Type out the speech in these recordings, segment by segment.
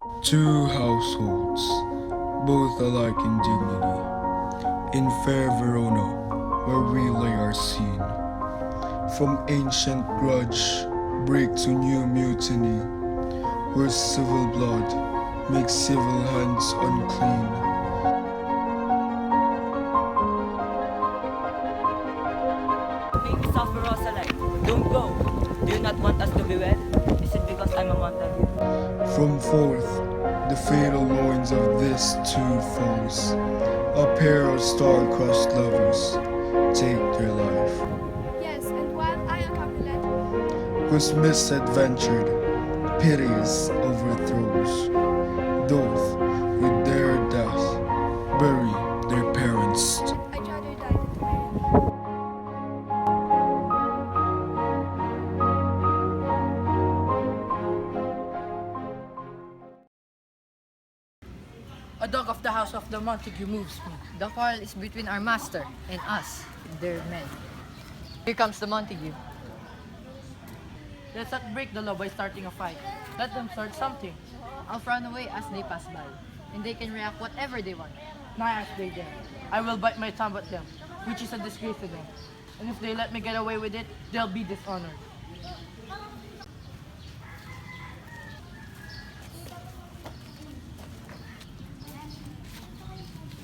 Two households, both alike in dignity, in fair Verona, where we lay our scene. From ancient grudge, break to new mutiny, where civil blood makes civil hands unclean. Maybe Saffrosa like, don't go. Do you not want us to be wed? Is it because I'm a Montague? From forth the fatal loins of these two foes, a pair of star-crossed lovers take their life, Yes, and while I am Capulet, whose misadventured piteous overthrows, doth with their death bury their parents. I'd rather die than to marry. A dog of the house of the Montague moves me. The quarrel is between our master and us, their men. Here comes the Montague. Let's not break the law by starting a fight. Let them start something. I'll run away as they pass by, and they can react whatever they want. Now as they dare. I will bite my thumb at them, which is a disgrace to them. And if they let me get away with it, they'll be dishonored.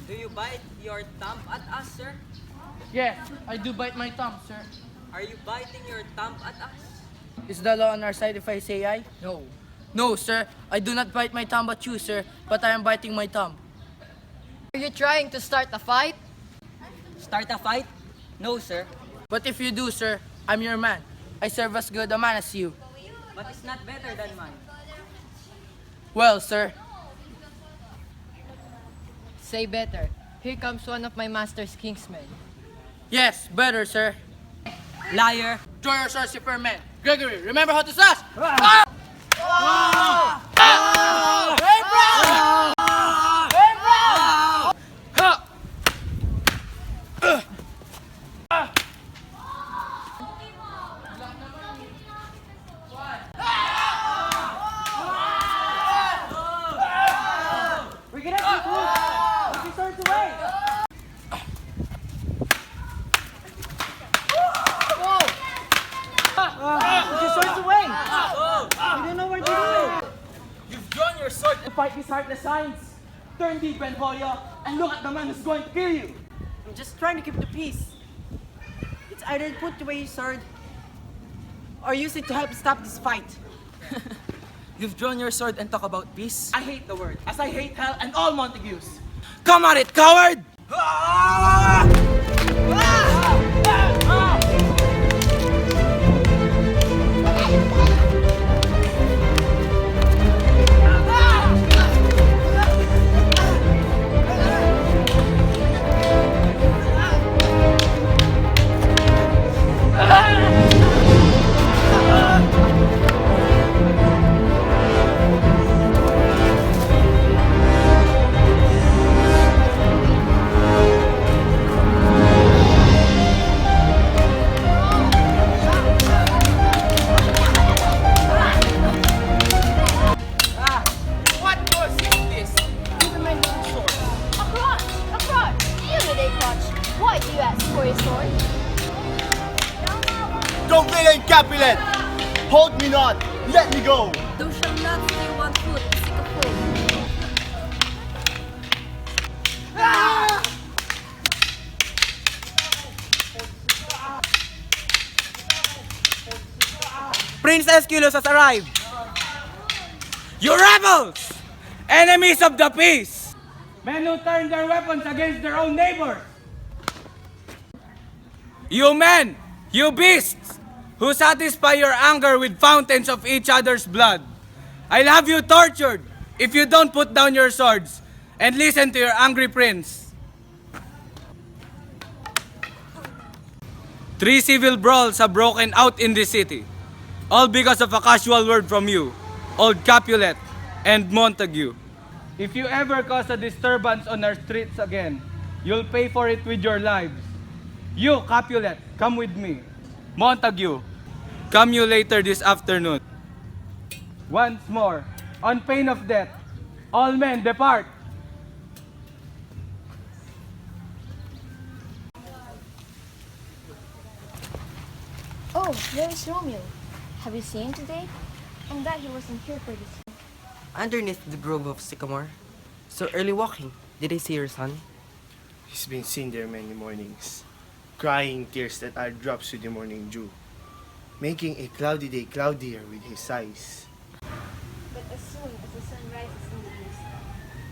Do you bite your thumb at us, sir? Yes, I do bite my thumb, sir. Are you biting your thumb at us? Is the law on our side if I say I? No. No, sir. I do not bite my thumb at you, sir, but I am biting my thumb. Are you trying to start a fight? Start a fight? No, sir. But if you do, sir, I'm your man. I serve as good a man as you. But it's not better than mine. Well, sir, Say better. Here comes one of my master's kingsmen. yes, better, sir. Liar! Draw your swords, you fair men. Gregory, remember how to slash! Ah! Hey, bro! Hey, bro! Ha! We're gonna have to move! Put your swords away! Put your swords away! You don't know what to do! You've drawn your sword To fight these heartless signs. Turn deep, Benvolio, and look at the man who's going to kill you. I'm just trying to keep the peace. It's either put away your sword or use it to help stop this fight. You've drawn your sword and talk about peace? I hate the word, as I hate hell and all Montagues. Come at it, coward! What was this? Give him my long sword. A crotch! You need a crotch. Why do you ask for a sword? Go villain Capulet! Hold me not! Let me go! Thou shalt not stay 1 foot, sick of fool. Prince Esculus has arrived. You rebels! Enemies of the peace! Men who turn their weapons against their own neighbors. You men! You beasts! Who satisfy your anger with fountains of each other's blood. I'll have you tortured if you don't put down your swords and listen to your angry prince. 3 civil brawls have broken out in this city, all because of a casual word from you, old Capulet and Montague. If you ever cause a disturbance on our streets again, you'll pay for it with your lives. You, Capulet, come with me. Montague, come you later this afternoon. Once more, on pain of death, All men depart. Oh, there is Romeo. Have you seen him today? I'm glad he wasn't here for this. Underneath the grove of sycamore. So early walking. Did I see your son? He's been seen there many mornings, crying tears that are drops with the morning dew, making a cloudy day cloudier with his sighs. But as soon as the sun rises in the east,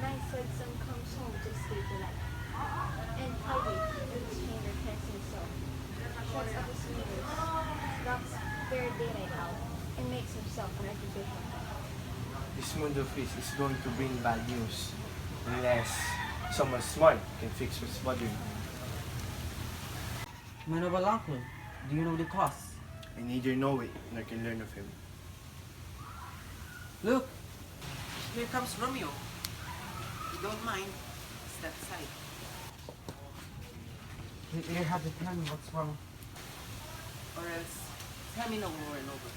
night-eyed sun comes home to escape the light. And cloudy, in his chamber tents himself, shuts up his windows, blocks bare daylight out, and makes himself an artificial. This mundo freeze is going to bring bad news, unless someone smart can fix what's bothering him. My noble uncle, do you know the cause? I neither know it nor can learn of him. Look! Here comes Romeo. If you don't mind, step aside. You have to tell me what's wrong. Or else, tell me no over and over.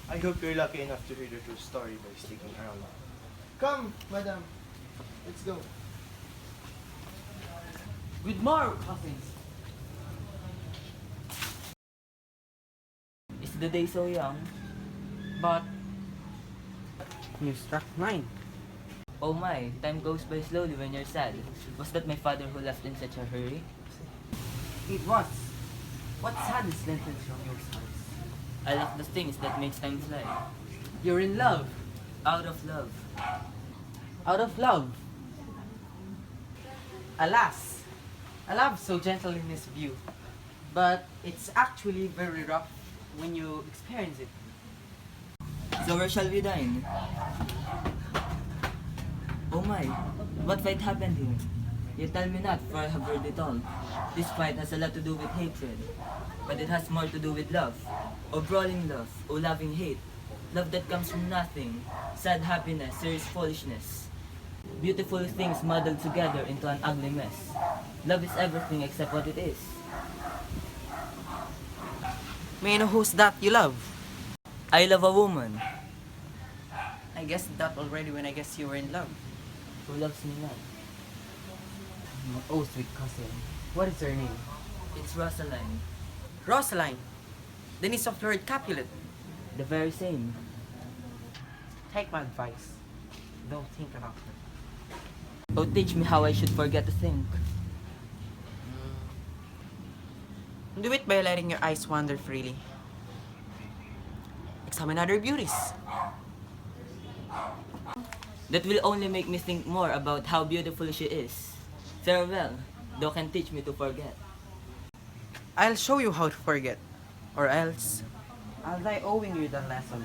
I hope you're lucky enough to hear the true story by sticking around. Come, madam. Let's go. Good morning, cousins. Is the day so young? But you struck 9. Oh my, time goes by slowly when you're sad. Was that my father who left in such a hurry? It was. What sadness lengthens Romeo's eyes? I like the things that makes time fly. You're in love. Out of love. Out of love. Alas, a love so gentle in this view, but it's actually very rough when you experience it. So where shall we dine? Oh my, what fight happened here? You tell me not, for I have heard it all. This fight has a lot to do with hatred, but it has more to do with love. Oh brawling love, oh loving hate. Love that comes from nothing, sad happiness, serious foolishness. Beautiful things muddled together into an ugly mess. Love is everything except what it is. May I know who's that you love? I love a woman I guessed that already when I guessed you were in love. who loves me not. Oh, sweet cousin. What is her name? It's Rosaline, Rosaline. The niece of Lord Capulet. the very same. Take my advice. Don't think about her. Oh, teach me how I should forget to think. Do it by letting your eyes wander freely. Examine other beauties. That will only make me think more about how beautiful she is. Farewell, thou can teach me to forget. I'll show you how to forget. Or else, I'll die owing you the lesson.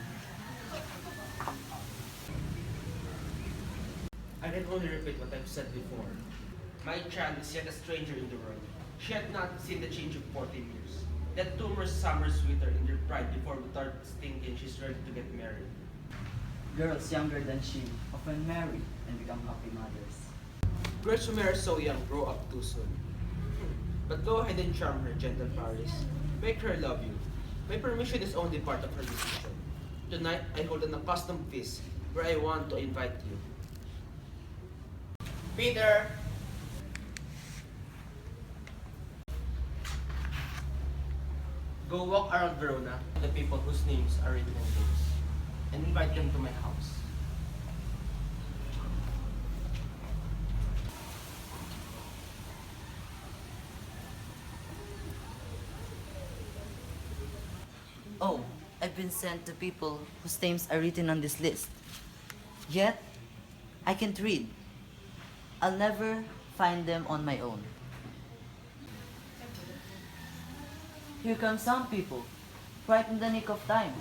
I can only repeat what I've said before. My child is yet a stranger in the world. She had not seen the change of 14 years. That 2 more summers with her in their pride before we start thinking she's ready to get married. Girls younger than she often marry and become happy mothers. Girls who marry so young grow up too soon. But go ahead and charm her, gentle Paris. Make her love you. My permission is only part of her decision. Tonight, I hold an accustomed feast where I want to invite you. Peter! Go walk around Verona, the people whose names are written in books, and invite them to my house. Oh, I've been sent to people whose names are written on this list. Yet, I can't read. I'll never find them on my own. Here come some people, right in the nick of time.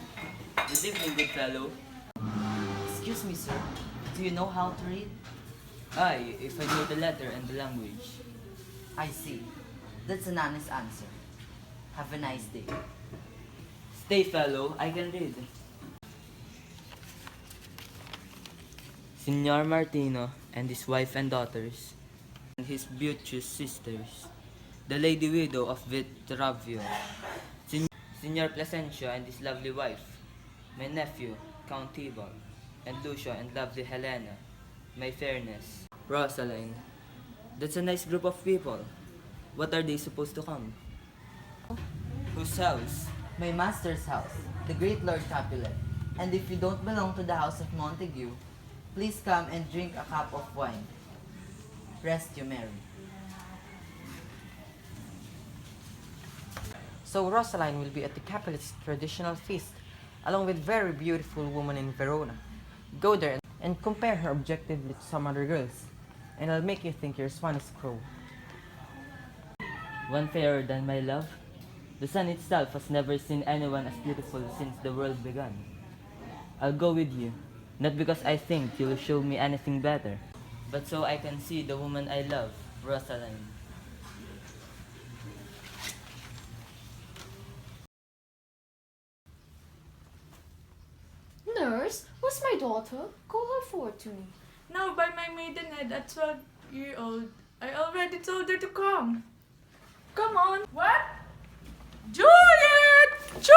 Good evening, good fellow. Excuse me, sir. Do you know how to read? Aye, if I know the letter and the language. I see. That's an honest answer. Have a nice day. Stay, fellow, I can read. Signor Martino and his wife and daughters, and his beauteous sisters, the lady widow of Vitravio, Signor Placentia and his lovely wife, my nephew, Count Tybalt, and Lucia and lovely Helena, my fairness. Rosaline, that's a nice group of people. What are they supposed to come? Whose house? My master's house, the great Lord Capulet. And if you don't belong to the house of Montague, please come and drink a cup of wine. Rest you merry. So Rosaline will be at the Capulet's traditional feast, along with very beautiful women in Verona. Go there and compare her objectively to some other girls, and I'll make you think you're swan as crow. One fairer than my love? The sun itself has never seen anyone as beautiful since the world began. I'll go with you, not because I think you'll show me anything better, but so I can see the woman I love, Rosaline. Nurse, where's my daughter? Call her forward to me. Now, by my maidenhead at 12-year-old, I already told her to come. Come on. What? Juliet! Juliet!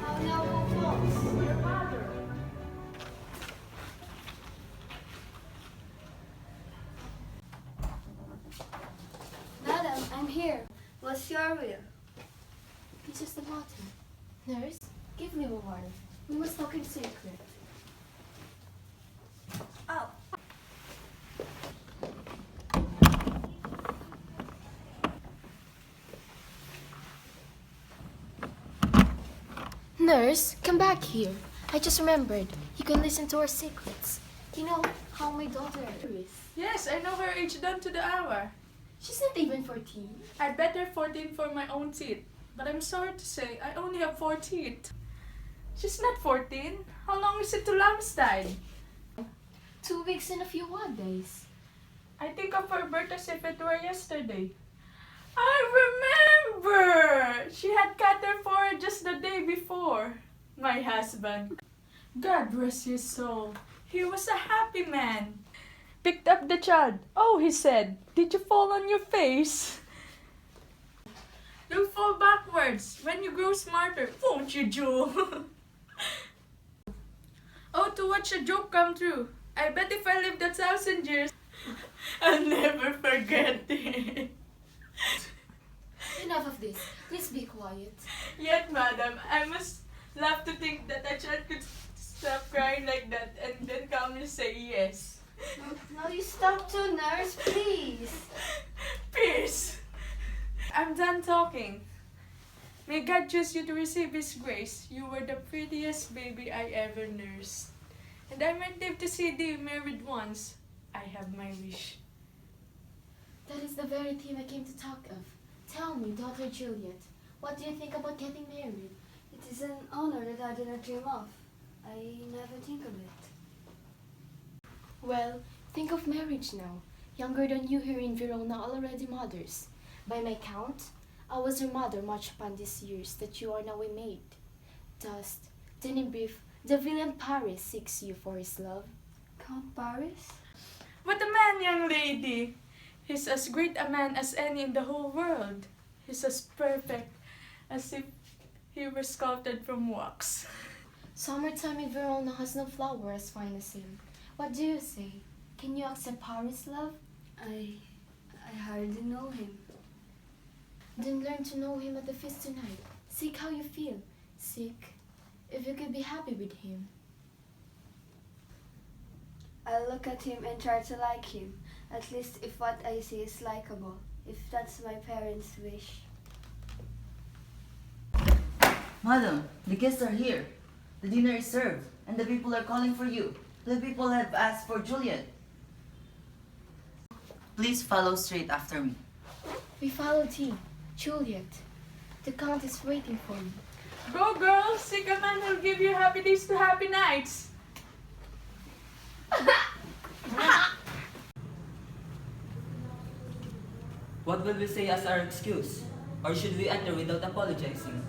How now, who falls? Your mother. Madam, I'm here. What's your will? This is the Martin. Nurse, give me a word. We must talk in secret. Oh. Nurse, come back here. I just remembered. You can listen to our secrets. You know how my daughter is. Yes, I know her age down to the hour. She's not even 14. I bet her 14 for my own teeth. But I'm sorry to say, I only have 4 teeth. She's not 14. How long is it to lamb's time? 2 weeks and a few odd days. I think of her birth as if it were yesterday. I remember! She had cut her forehead just the day before. My husband. God rest his soul. He was a happy man. Picked up the child. Oh, he said, did you fall on your face? You'll fall backwards when you grow smarter, won't you, Jewel? Oh, to watch a joke come true. I bet if I lived 1,000 years, I'll never forget it. Enough of this. Please be quiet. Yet, madam, I must laugh to think that a child could stop crying like that and then calmly say yes. No, you stop too, nurse, please. Peace! I'm done talking. May God choose you to receive His grace. You were the prettiest baby I ever nursed. And I might live to see thee married once. I have my wish. That is the very theme I came to talk of. Tell me, daughter Juliet, what do you think about getting married? It is an honor that I did not dream of. I never think of it. Well, think of marriage now. Younger than you here in Verona are already mothers. By my count, I was your mother much upon these years that you are now a maid. Thus, then in brief, the villain Paris seeks you for his love. Count Paris? What a man, young lady! He's as great a man as any in the whole world. He's as perfect as if he were sculpted from wax. Summertime in Verona has no flower as fine as him. What do you say? Can you accept Paris' love? I hardly know him. Then learn to know him at the feast tonight. Seek how you feel. Seek if you could be happy with him. I'll look at him and try to like him. At least if what I see is likable. If that's my parents' wish. Madam, the guests are here. The dinner is served, and the people are calling for you. The people have asked for Juliet. Please follow straight after me. We followed him, Juliet. The Count is waiting for you. Go, girls! Seek a man who'll give you happy days to happy nights. What will we say as our excuse? Or should we enter without apologizing?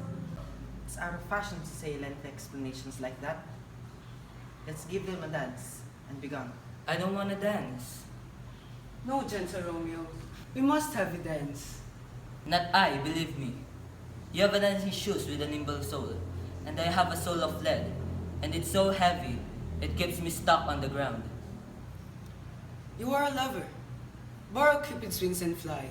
It's out of fashion to say lengthy explanations like that. Let's give them a dance and be gone. I don't want to dance. No, gentle Romeo. We must have a dance. Not I, believe me. You have a dancing shoes with a nimble sole, and I have a soul of lead, and it's so heavy, it keeps me stuck on the ground. You are a lover. Borrow Cupid's wings and fly.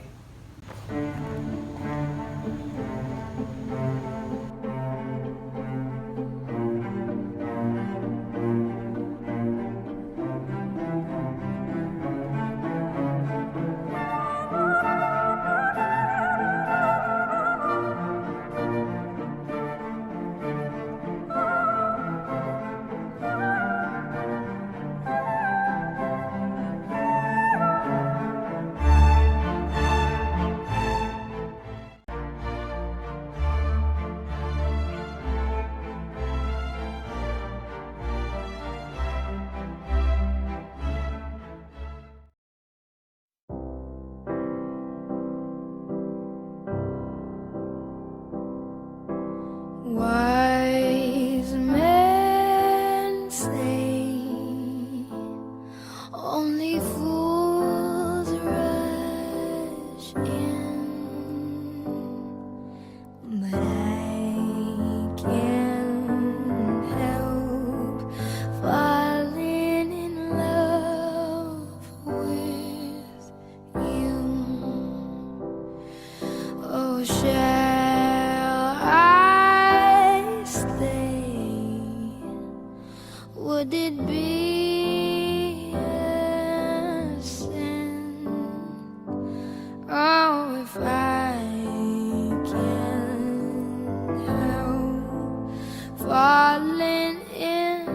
Wise men say only fools rush in, but I can't help falling in love with you. Oh, shall I stay? Would it be a sin? Oh, if I can't help falling in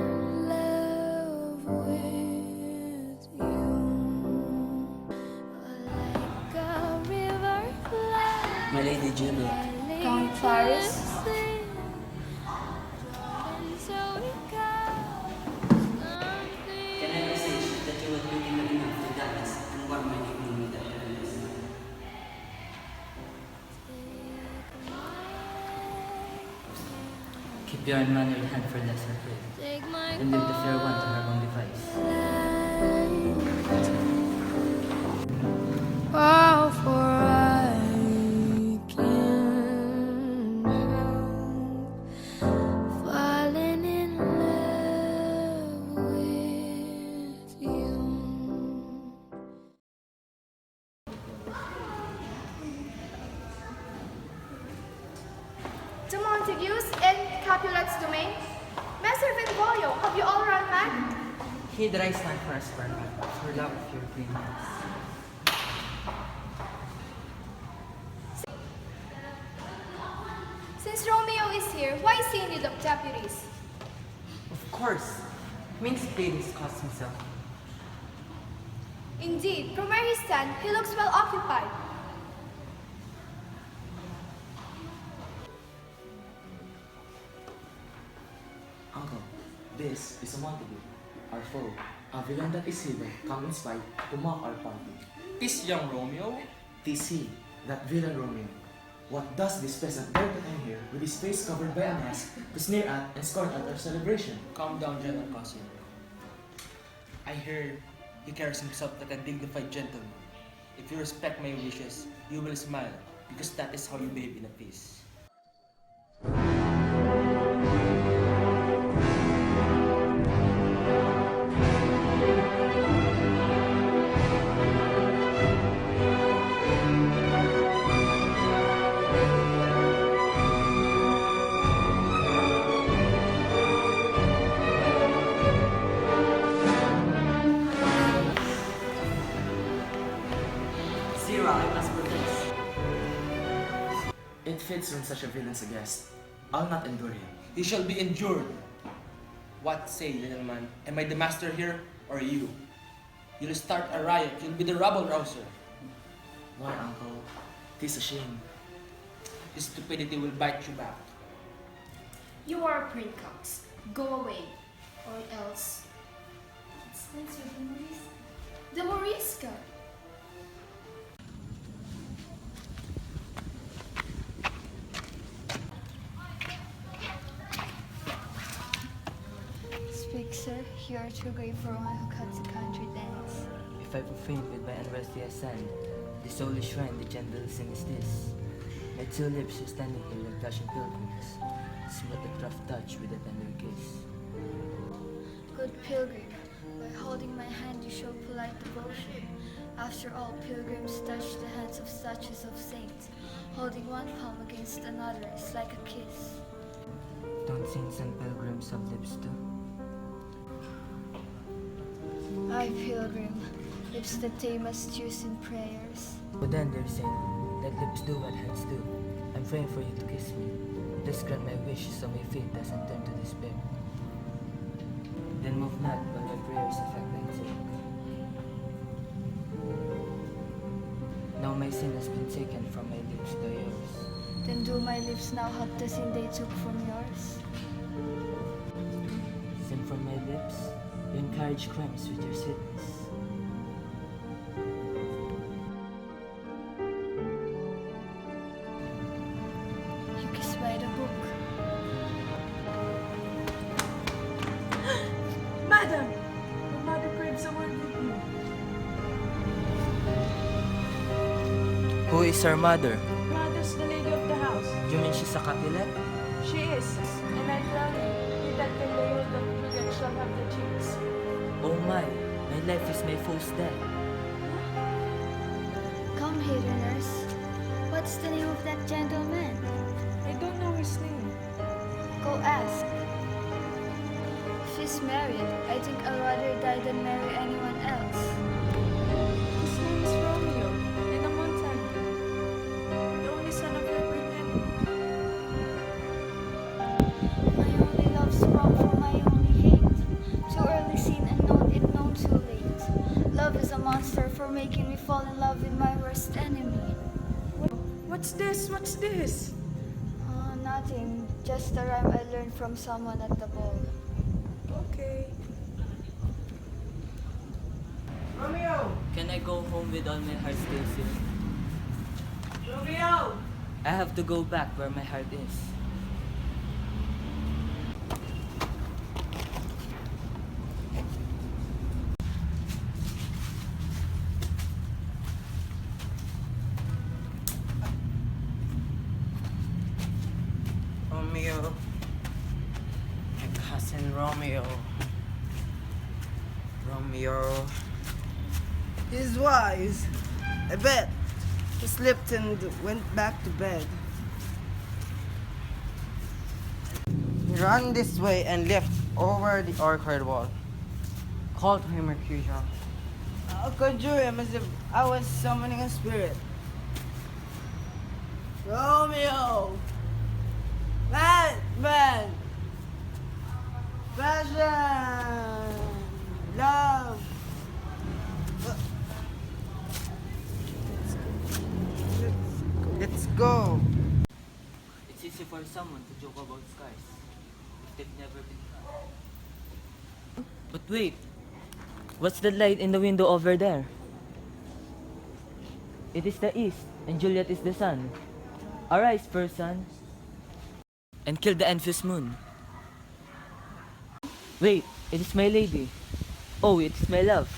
love with you, like a river flowing. My Lady Juliet. Count Paris. Can I message that you would be able enough to dance and warm my evening with that release? Keep your unmannered hand for lesser praise, and leave the fair one to her own device. Oh, for I can't help falling in love with you. To Montague's in Capulet's domain. Master Benvolio, have you all run mad? He that I stand for us, for love of your green eyes. Since Romeo is here, why is he in need of deputies? Of course. Means paid his cause himself. Indeed, from where he stands, he looks well occupied. Uncle, this is a Montague, our foe, a villain that is hidden, come in spite to mock our party. This young Romeo? Tis he, that villain Romeo. What does this peasant Bertha here with his face covered by a mask to sneer at and scorn at our celebration? Calm down, General Cousin. I heard he carries himself like a dignified gentleman. If you respect my wishes, you will smile, because that is how you behave in a peace. It fits when such a villain's a guest. I'll not endure him. He shall be endured. What say, little man? Am I the master here, or you? You'll start a riot. You'll be the rabble rouser. Why, uncle? 'Tis a shame. his stupidity will bite you back. You are a princox. Go away. Or else. Spencer, the Morisca. The Morisca! Speak, sir. You are too great for one who cuts a country dance. If I profane with my unresty ascend, this holy shrine the gentle sin is this. My two lips are standing here like blushing pilgrims, smooth the rough touch with a tender kiss. Good pilgrim, by holding my hand you show polite devotion. After all, pilgrims touch the hands of statues of saints. Holding one palm against another is like a kiss. Don't saints and pilgrims have lips too? I, pilgrim, lips that they must use in prayers. But then they're saying, let lips do what hands do. I'm praying for you to kiss me. Please grant my wish so my faith doesn't turn to despair. Then move not while my prayers affect thy sake. Now my sin has been taken from my lips to yours. Then do my lips now have the sin they took from yours? Sin from my lips? You encourage crimes with your sweetness. You kiss by the book. Madam! Your mother craves a word with you. Who is our mother? Mother's the lady of the house. You mean she's a Capulet? She is, and I tell you, he that can lay hold of Juliet shall have the cheeks. Oh my life is my foe's death. Come here, nurse. What's the name of that gentleman? I don't know his name. Go ask. If he's married, I think I'd rather die than marry anyone else. His name is Romeo, and a Montague, the only son of your pretender. My only love sprung from my only hate. Too early seen and known it known too late. Love is a monster for making me fall in love with my worst enemy. What's this? What's this? Nothing. Just a rhyme I learned from someone at the ball. Okay. Romeo! Can I go home with all my heart still filled? Romeo! I have to go back where my heart is. Romeo. My cousin Romeo. Romeo. He's wise. I bet. He slept and went back to bed. Run this way and lift over the orchard wall. Call to him, Mercutio. I'll conjure him as if I was summoning a spirit. Romeo! Man! Passion! Love! Let's go. It's easy for someone to joke about skies if they've never been cut. But wait, what's that light in the window over there? It is the east, and Juliet is the sun. Arise, person, and kill the envious moon. Wait, it is my lady. Oh, it is my love.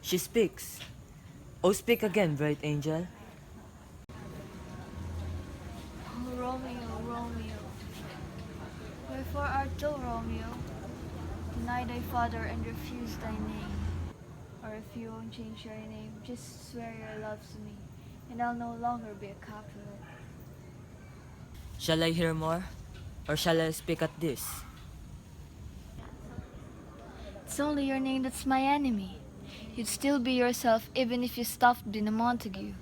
She speaks. Oh, speak again, bright angel. Oh, Romeo. Wherefore art thou, Romeo? Deny thy father and refuse thy name. Or if you won't change your name, just swear your love to me, and I'll no longer be a Capulet. Shall I hear more? Or shall I speak at this? It's only your name that's my enemy. You'd still be yourself even if you stopped being a Montague.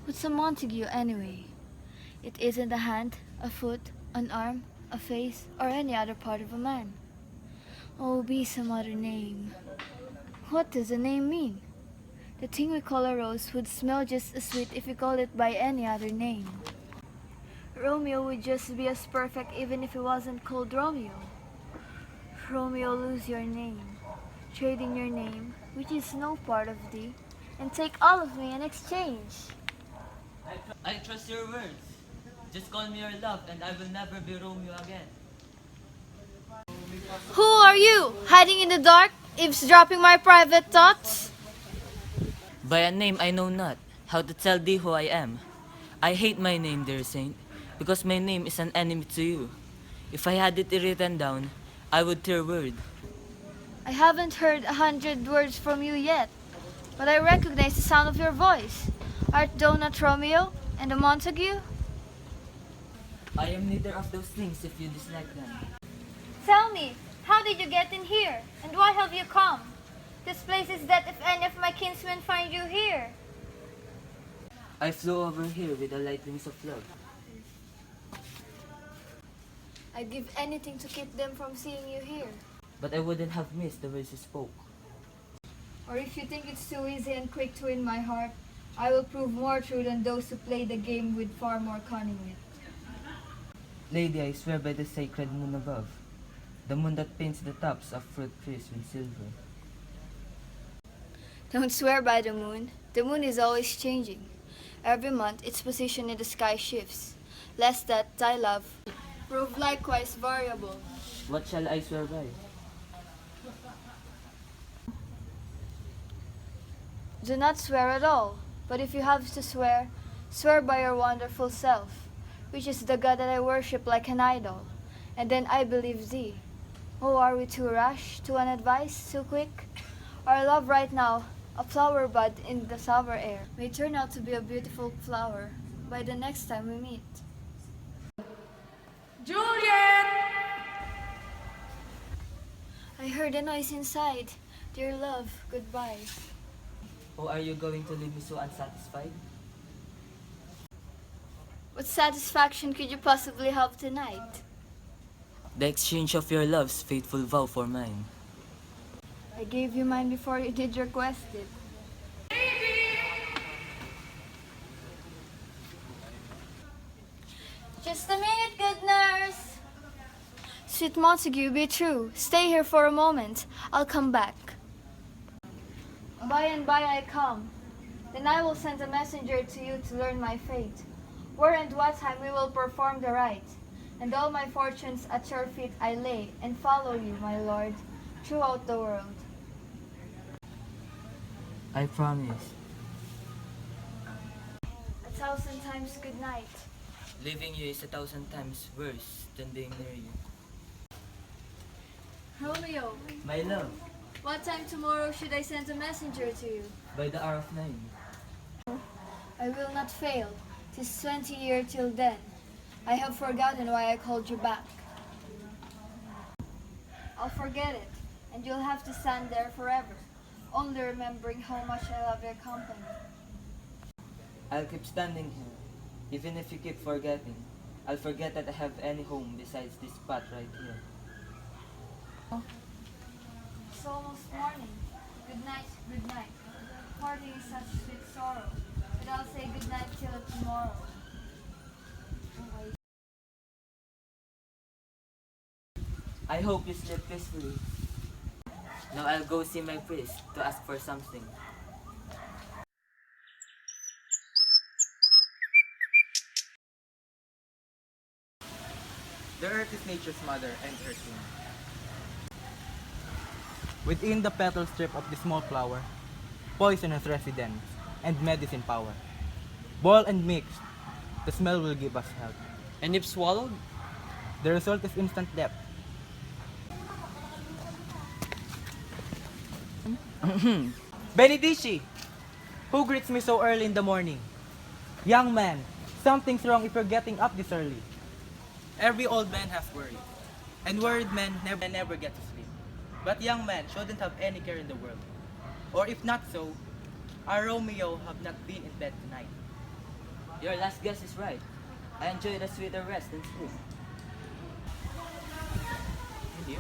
What's a Montague anyway? It isn't a hand, a foot, an arm, a face, or any other part of a man. Oh, be some other name. What does a name mean? The thing we call a rose would smell just as sweet if we called it by any other name. Romeo would just be as perfect even if he wasn't called Romeo. Romeo, lose your name. Trade in your name, which is no part of thee, and take all of me in exchange. I trust your words. Just call me your love and I will never be Romeo again. Who are you, hiding in the dark, eavesdropping my private thoughts? By a name I know not, how to tell thee who I am. I hate my name, dear saint, because my name is an enemy to you. If I had it written down, I would tear word. I haven't heard 100 words from you yet, but I recognize the sound of your voice. Art thou not Romeo and a Montague? I am neither of those things if you dislike them. Tell me, how did you get in here, and why have you come? This place is that if any of my kinsmen find you here. I flew over here with the light wings of love. I'd give anything to keep them from seeing you here. But I wouldn't have missed the words you spoke. Or if you think it's too easy and quick to win my heart, I will prove more true than those who play the game with far more cunning wit. Lady, I swear by the sacred moon above, the moon that paints the tops of fruit trees with silver. Don't swear by the moon. The moon is always changing. Every month, its position in the sky shifts, lest that thy love prove likewise variable. What shall I swear by? Do not swear at all, but if you have to swear, swear by your wonderful self, which is the God that I worship like an idol, and then I believe thee. Oh, are we too rash, too unadvised, too quick? Our love right now, a flower bud in the summer air, may turn out to be a beautiful flower by the next time we meet. Juliet! I heard a noise inside. Dear love, goodbye. Oh, are you going to leave me so unsatisfied? What satisfaction could you possibly have tonight? The exchange of your love's faithful vow for mine. I gave you mine before you did request it. Just a minute, good nurse. Sweet Montague, be true. Stay here for a moment. I'll come back. By and by I come. Then I will send a messenger to you to learn my fate. Where and what time we will perform the rite. And all my fortunes at your feet I lay, and follow you, my lord, throughout the world. I promise. 1,000 times good night. Leaving you is 1,000 times worse than being near you. Romeo, My love, what time tomorrow should I send a messenger to you? by the hour of 9. I will not fail. 'Tis 20 years till then. I have forgotten why I called you back. I'll forget it, and you'll have to stand there forever, only remembering how much I love your company. I'll keep standing here, even if you keep forgetting. I'll forget that I have any home besides this spot right here. It's almost morning. Good night, good night. Parting is such sweet sorrow, but I'll say good night till tomorrow. I hope you sleep peacefully. Now I'll go see my priest to ask for something. The earth is nature's mother and her queen. Within the petal strip of the small flower, poisonous residence and medicine power. Boil and mix, the smell will give us health. And if swallowed? The result is instant death. Benedici! Who greets me so early in the morning? Young man, something's wrong if you're getting up this early. Every old man has worry, and worried men never get to sleep. But young man shouldn't have any care in the world. Or if not so, our Romeo have not been in bed tonight. Your last guess is right. I enjoy the sweeter rest and sleep. And you?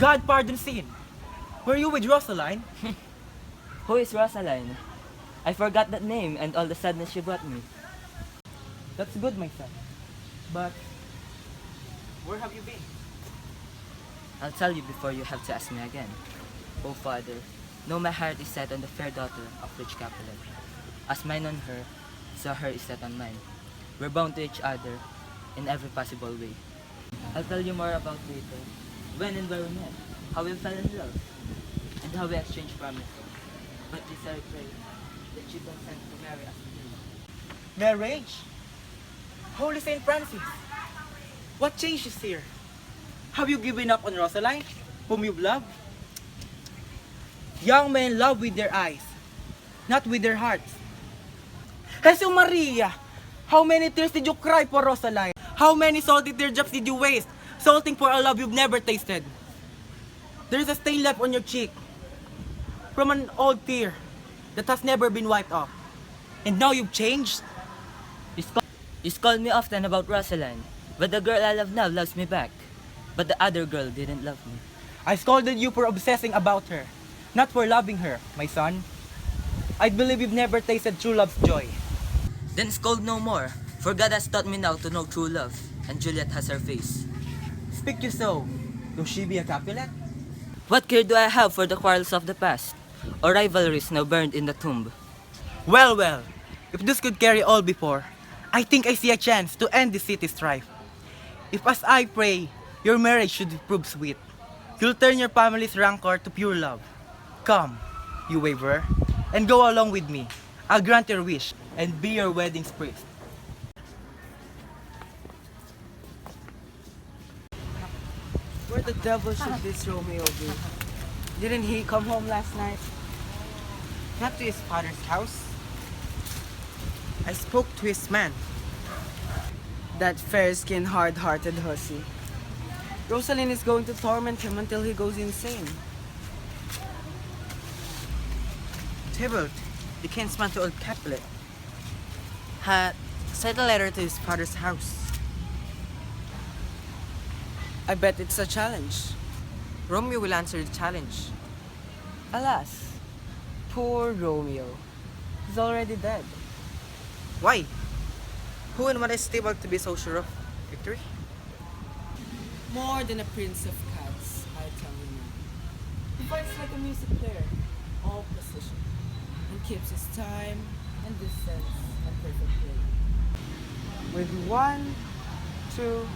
God pardon sin. Were you with Rosaline? Who is Rosaline? I forgot that name and all the sadness she brought me. That's good, my son. But where have you been? I'll tell you before you have to ask me again. Oh Father, know my heart is set on the fair daughter of rich Capulet. As mine on her, so her is set on mine. We're bound to each other in every possible way. I'll tell you more about later. When and where we met, how we fell in love, and how we exchanged promises. But this I pray, that you consent to marry us today. Marriage? Holy Saint Francis, what changes here? Have you given up on Rosaline, whom you love? Young men love with their eyes, not with their hearts. Jesus Maria, how many tears did you cry for Rosaline? How many salty teardrops did you waste, salting for a love you've never tasted? There's a stain left on your cheek from an old tear that has never been wiped off. And now you've changed? You scold me often about Rosaline, but the girl I love now loves me back. But the other girl didn't love me. I scolded you for obsessing about her, not for loving her, my son. I believe you've never tasted true love's joy. Then scold no more, for God has taught me now to know true love, and Juliet has her face. Speak you so. Will she be a Capulet? What care do I have for the quarrels of the past, or rivalries now burned in the tomb? Well, well, if this could carry all before, I think I see a chance to end this city's strife. If as I pray, your marriage should prove sweet, you'll turn your family's rancor to pure love. Come, you waverer, and go along with me. I'll grant your wish and be your wedding's priest. Where the devil should this Romeo be? Didn't he come home last night? Not to his father's house. I spoke to his man. That fair-skinned, hard-hearted hussy. Rosaline is going to torment him until he goes insane. Tybalt, the kinsman to old Capulet, had sent a letter to his father's house. I bet it's a challenge. Romeo will answer the challenge. Alas, poor Romeo. He's already dead. Why? Who and what is Tybalt to be so sure of victory? More than a prince of cats, I tell you now. He fights like a music player, all precision, and keeps his time and distance at perfect play. With 1, 2,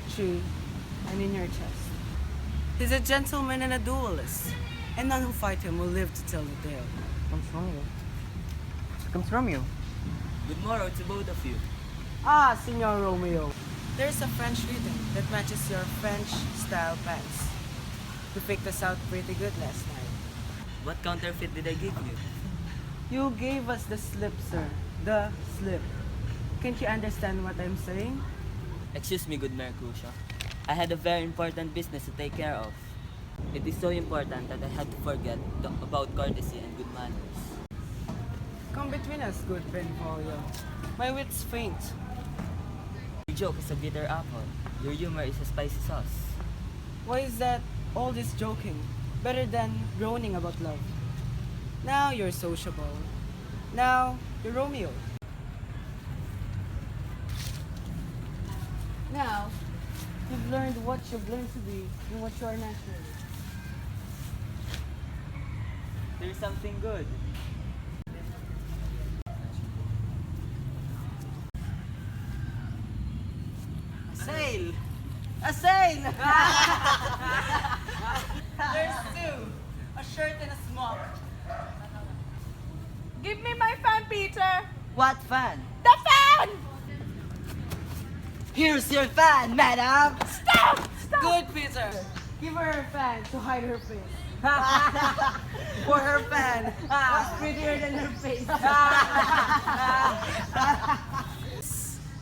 3, and in your chest. He's a gentleman and a duelist, and none who fight him will live to tell the tale. Comes Romeo. Comes Romeo. Good morrow to both of you. Ah, Senor Romeo. There's a French rhythm that matches your French-style pants. You picked us out pretty good last night. What counterfeit did I give you? You gave us the slip, sir. The slip. Can't you understand what I'm saying? Excuse me, good Mercutio. I had a very important business to take care of. It is so important that I had to forget about courtesy and good manners. Come between us, good Benvolio. My wits faint. Your joke is a bitter apple. Your humor is a spicy sauce. Why is that all this joking better than groaning about love? Now you're sociable. Now you're Romeo. Now you've learned what you've learned to be and what you are naturally. There's something good. Sail! A sail! There's two. A shirt and a smock. Give me my fan, Peter. What fan? The fan! Here's your fan, madam! Stop! Good, Peter. Give her her fan to hide her face. For her fan was prettier than her face.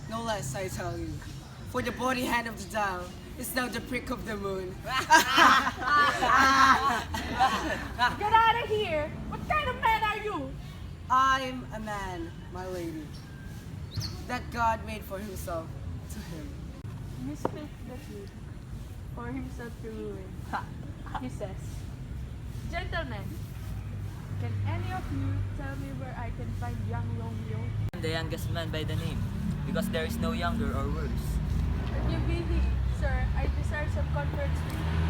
No less, I tell you. For the body hand of the dial is now the prick of the moon. Get out of here! What kind of man are you? I'm a man, my lady, that God made for himself to him. He speaks the truth for himself to ruin. He says, "Gentlemen, can any of you tell me where I can find young Romeo?" I'm the youngest man by the name, because there is no younger or worse. If you be he, sir, I desire some conference with you.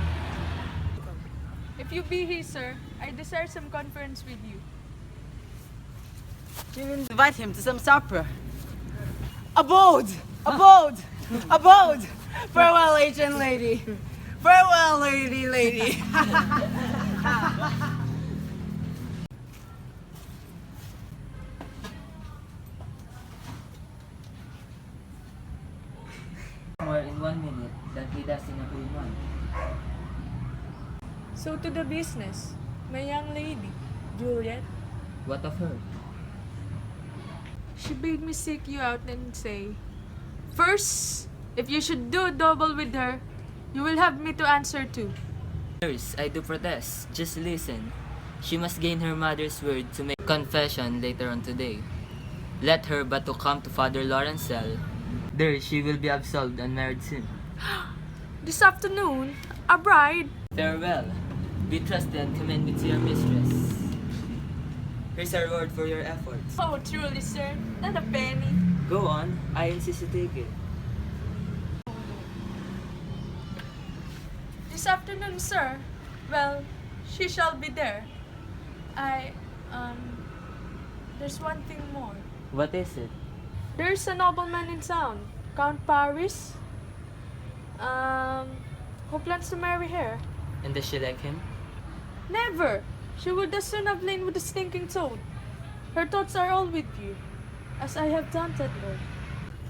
If you be he, sir, I desire some conference with you. You will invite him to some supper. Abode! Abode! Abode! Farewell, ancient lady! Farewell, lady! More in 1 minute than he does in a whole month. So to the business, my young lady, Juliet. What of her? She bade me seek you out and say, "First, if you should do double with her, you will have me to answer to." Nurse, I do protest. Just listen. She must gain her mother's word to make confession later on today. Let her but to come to Father Lawrence's cell. There she will be absolved and married soon. This afternoon, a bride. Farewell. Be trusted and commend me to your mistress. Here's a reward for your efforts. Oh, truly, sir, not a penny. Go on. I insist to take it. This afternoon, sir. Well, she shall be there. There's one thing more. What is it? There's a nobleman in town, Count Paris, who plans to marry her. And does she like him? Never! She would as soon have lain with the stinking toad. Her thoughts are all with you, as I have taunted her.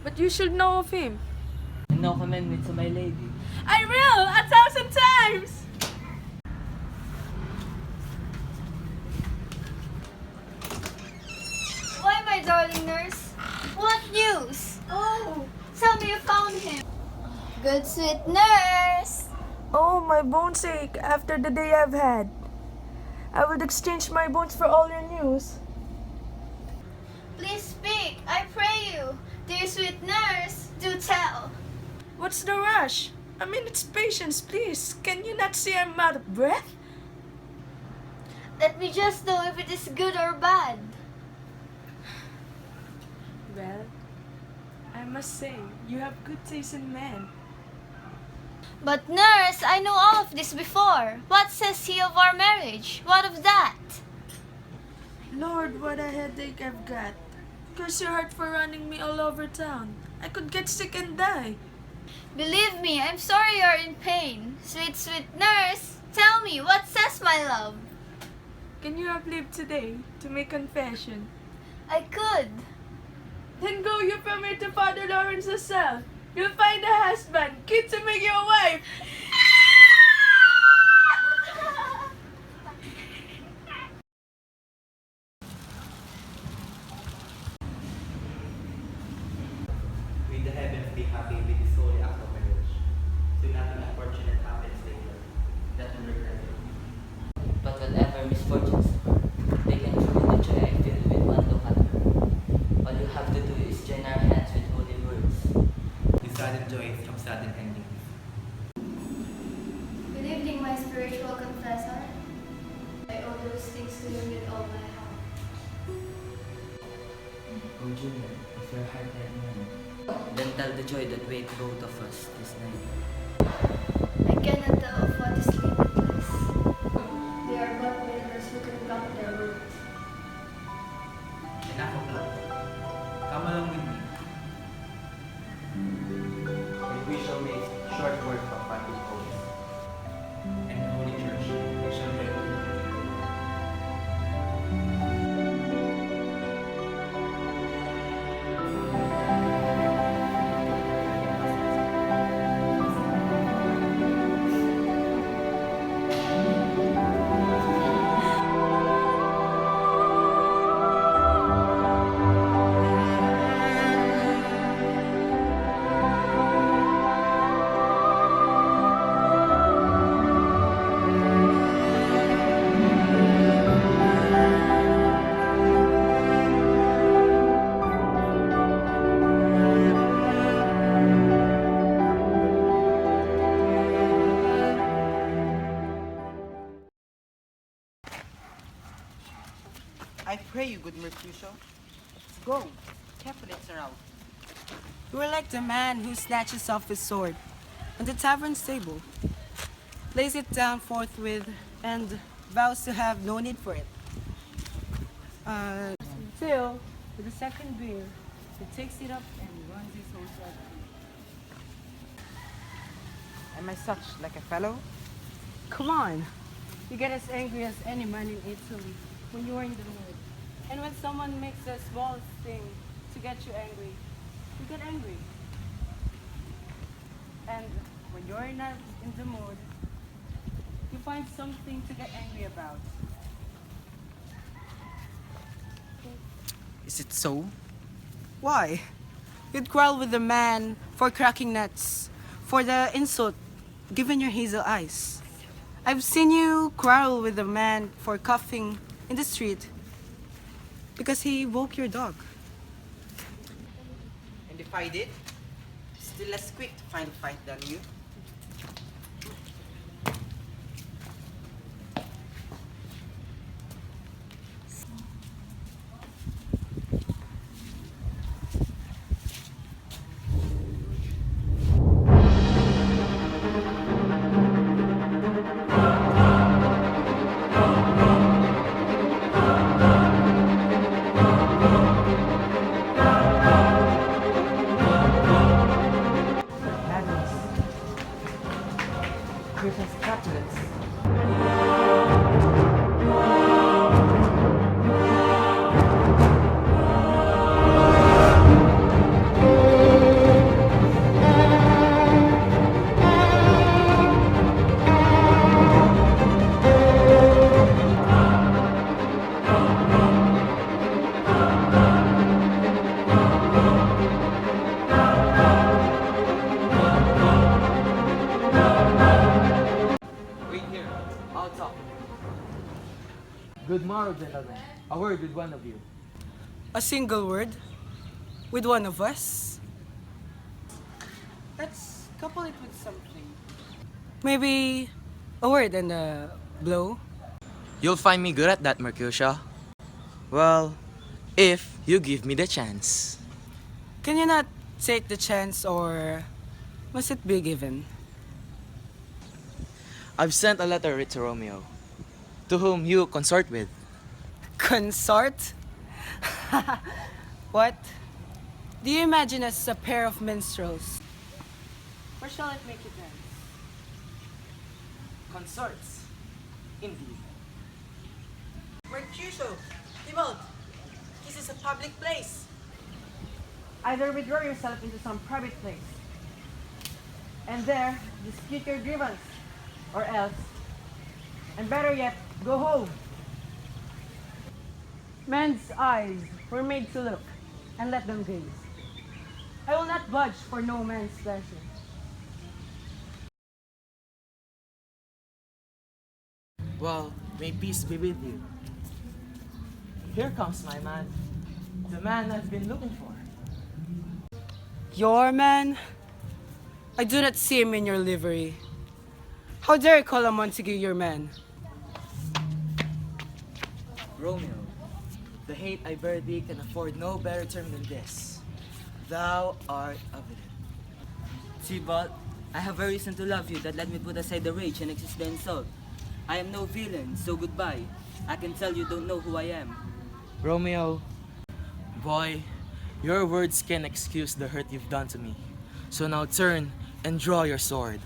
But you should know of him. And now commend me to my lady. I will! 1,000 times! Why, my darling nurse? What news? Oh, tell me you found him. Good, sweet nurse. Oh, my bones ache after the day I've had. I would exchange my bones for all your news. Please speak, I pray you. Dear sweet nurse, do tell. What's the rush? A minute's patience, please. Can you not see I'm out of breath? Let me just know if it is good or bad. Well, I must say, you have good taste in men. But nurse, I know all of this before. What says he of our marriage? What of that? Lord, what a headache I've got. Curse your heart for running me all over town. I could get sick and die. Believe me, I'm sorry you're in pain. Sweet, sweet nurse, tell me, what says my love? Can you have leave today to make confession? I could. Then go you from here to Father Lawrence's cell. You'll find a husband, kid to make you a wife. May the heavens be happy with this holy act of marriage. So nothing unfortunate happens later. That will regret it. But whatever misfortunes occur, they can ruin the joy I feel with one look at her. All you have to do is join our hands with holy words. The sudden joys from sudden endings. Good evening, my spiritual confessor. I owe those things to you with all my heart. Oh, Juliet, if your heart had known, then tell the joy that waits both of us this night. I cannot tell of what is limitless. They are but builders who can count their words. Enough of love. Come along with me. And we shall make short work of Bible poets. And the Holy Church shall be open. pray you, good Mercutio. Let's go. Capulets are out. You are like the man who snatches off his sword on the tavern's table, lays it down forthwith, and vows to have no need for it. Till, with the second beer, he takes it up and runs his whole sword. Am I such like a fellow? Come on! You get as angry as any man in Italy when you are in the mood. And when someone makes the smallest thing to get you angry, you get angry. And when you're not in the mood, you find something to get angry about. Is it so? Why? You'd quarrel with the man for cracking nuts, for the insult given your hazel eyes. I've seen you quarrel with a man for coughing in the street because he woke your dog. And if I did, still less quick to find a fight than you. Here comes Capulet. Wait here. I'll talk. Good morrow, gentlemen. A word with one of you. A single word with one of us. Let's couple it with something. Maybe a word and a blow. You'll find me good at that, Mercutio. Well, if you give me the chance. Can you not take the chance, or must it be given? I've sent a letter to Romeo, to whom you consort with. Consort? What? Do you imagine us a pair of minstrels? Or shall it make you dance? Consorts. Indeed. Mercutio, Tybalt, this is a public place. Either withdraw yourself into some private place, and there dispute your grievance, or else, and better yet, go home. Men's eyes were made to look, and let them gaze. I will not budge for no man's pleasure. Well, may peace be with you. Here comes my man. The man I've been looking for. Your man? I do not see him in your livery. How dare you call a Montague your man? Romeo, the hate I bear thee can afford no better term than this. Thou art evident. Tybalt, I have a reason to love you that let me put aside the rage and exist the insult. I am no villain, so goodbye. I can tell you don't know who I am. Romeo, boy, your words can excuse the hurt you've done to me. So now turn and draw your sword.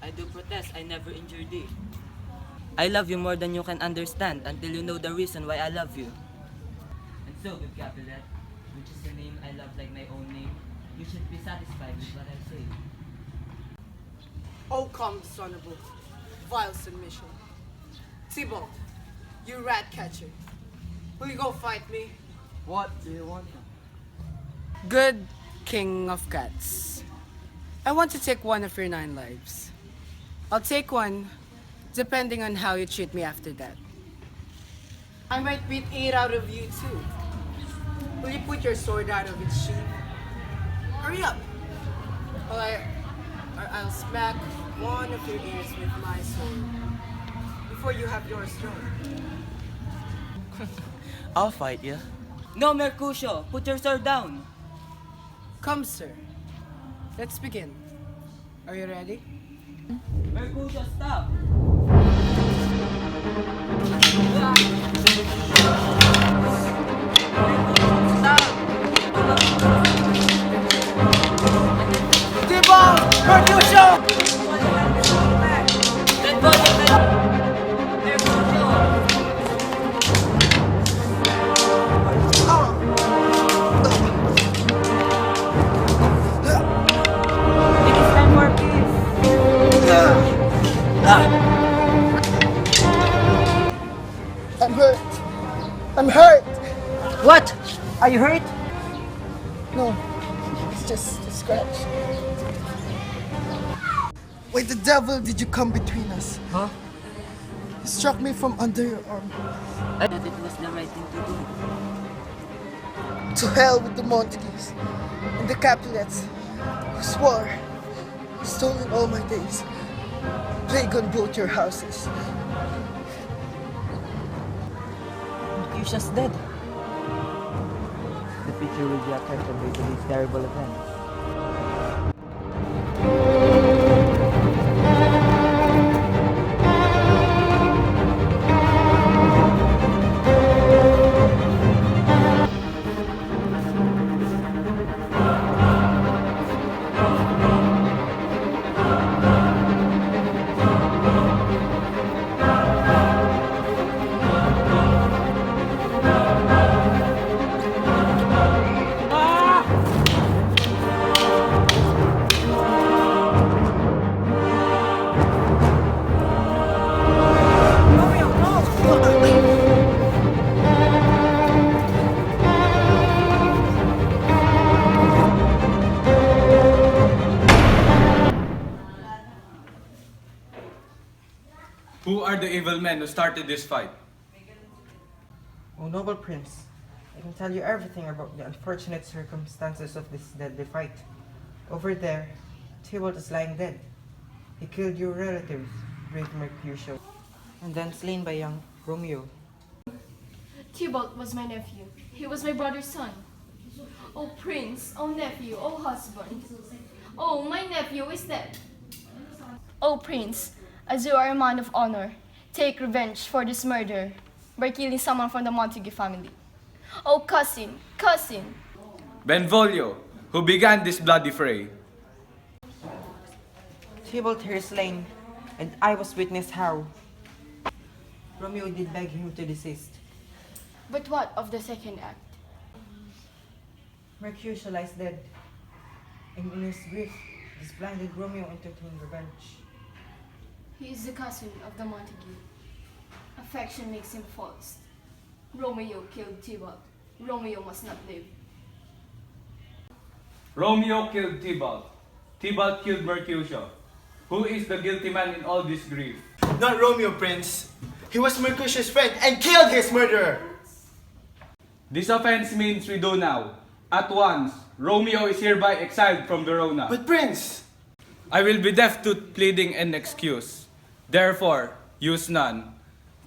I do protest I never injured thee. I love you more than you can understand until you know the reason why I love you. And so, good Capulet, which is the name I love like my own name, you should be satisfied with what I say. Oh, come, dishonorable, vile submission. Tybalt, you rat catcher, will you go fight me? What do you want? Good king of cats, I want to take one of your 9 lives. I'll take one, depending on how you treat me after that. I might beat 8 out of you too. Will you put your sword out of its sheath? Hurry up! Or I'll smack one of your ears with my sword before you have yours drawn. I'll fight you. No, Mercutio, put your sword down. Come, sir. Let's begin. Are you ready? Mercutio, stop. Tibalt! Mercutio! It is time for peace. I'm hurt. I'm hurt. What? Are you hurt? No, it's just a scratch. Why the devil did you come between us? Huh? You struck me from under your arm. I thought it was the right thing to do. To hell with the Montagues and the Capulets who swore, stolen all my days, plague on both your houses. Mercutio's dead. The future will be affected by these terrible events. Who are the evil men who started this fight? O noble prince, I can tell you everything about the unfortunate circumstances of this deadly fight. Over there, Tybalt is lying dead. He killed your relatives, brave Mercutio, and then slain by young Romeo. Tybalt was my nephew. He was my brother's son. Oh prince, oh nephew, oh husband. Oh, my nephew is dead. Oh prince, as you are a man of honor, take revenge for this murder by killing someone from the Montague family. Oh cousin, cousin. Benvolio, who began this bloody fray. Tybalt here is slain, and I was witness how Romeo did beg him to desist. But what of the second act? Mercutio lies dead, and in his grief, this blinded Romeo entertained revenge. He is the cousin of the Montague. Affection makes him false. Romeo killed Tybalt. Romeo must not live. Romeo killed Tybalt. Tybalt killed Mercutio. Who is the guilty man in all this grief? Not Romeo, Prince. He was Mercutio's friend and killed his murderer. This offense means we do now. At once, Romeo is hereby exiled from Verona. But Prince! I will be deaf to pleading and excuse. Therefore, use none.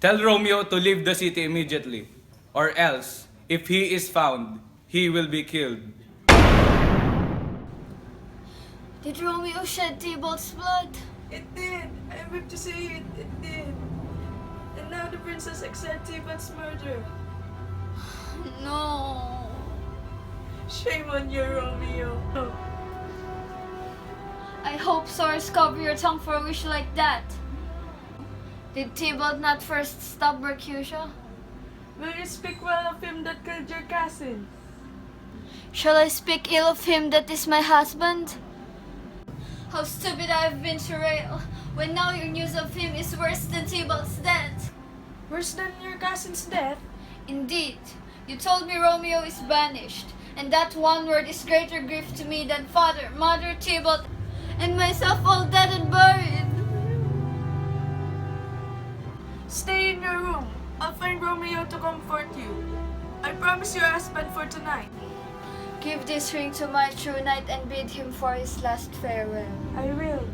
Tell Romeo to leave the city immediately. Or else, if he is found, he will be killed. Did Romeo shed Tybalt's blood? It did. I'm weak to say it. It did. And now the princess accepts Tybalt's murder. No. Shame on you, Romeo. I hope Soros cover your tongue for a wish like that. Did Tybalt not first stop Mercutio? Will you speak well of him that killed your cousin? Shall I speak ill of him that is my husband? How stupid I have been to rail, when now your news of him is worse than Tybalt's death. Worse than your cousin's death? Indeed, you told me Romeo is banished, and that one word is greater grief to me than father, mother, Tybalt, and myself all dead and buried. Stay in your room. I'll find Romeo to comfort you. I promise your husband for tonight. Give this ring to my true knight and bid him for his last farewell. I will.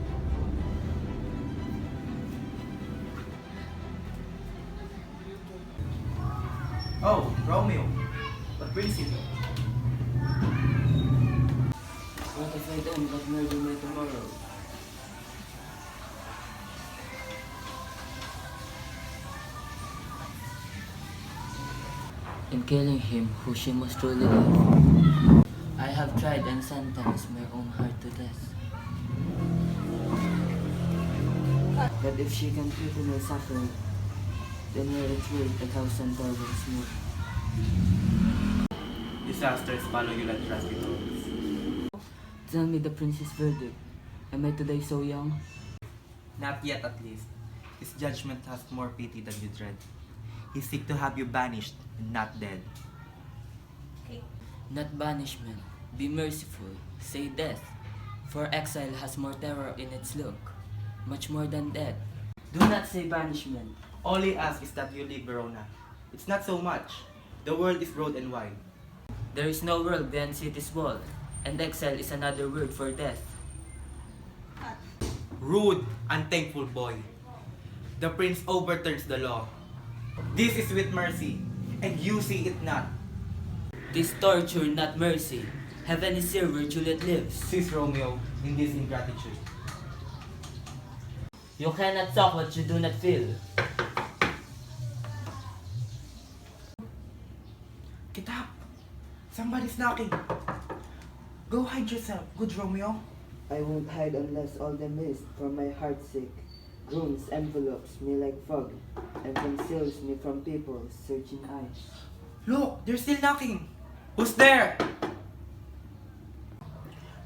Oh, Romeo. What brings you here? What if I don't but murder me tomorrow? In killing him who she must truly love, I have tried and sentenced my own heart to death. But if she can pity my suffering, then may it wait 1,000 darwins more. Disasters follow you like hospitals. Tell me the prince's verdict. Am I today so young? Not yet, at least. His judgment has more pity than you dread. He seeks to have you banished and not dead. Not banishment. Be merciful. Say death. For exile has more terror in its look. Much more than death. Do not say banishment. All he asks is that you leave Verona. It's not so much. The world is broad and wide. There is no world beyond city's wall, and exile is another word for death. Rude, unthankful boy. The prince overturns the law. This is with mercy, and you see it not. This torture, not mercy. Heaven is here where Juliet lives. Cease, Romeo, in this ingratitude. You cannot talk what you do not feel. Get up! Somebody's knocking. Go hide yourself, good Romeo. I won't hide unless all the mist for my heart's sake groans envelopes me like fog and conceals me from people's searching eyes. Look, they're still knocking. Who's there?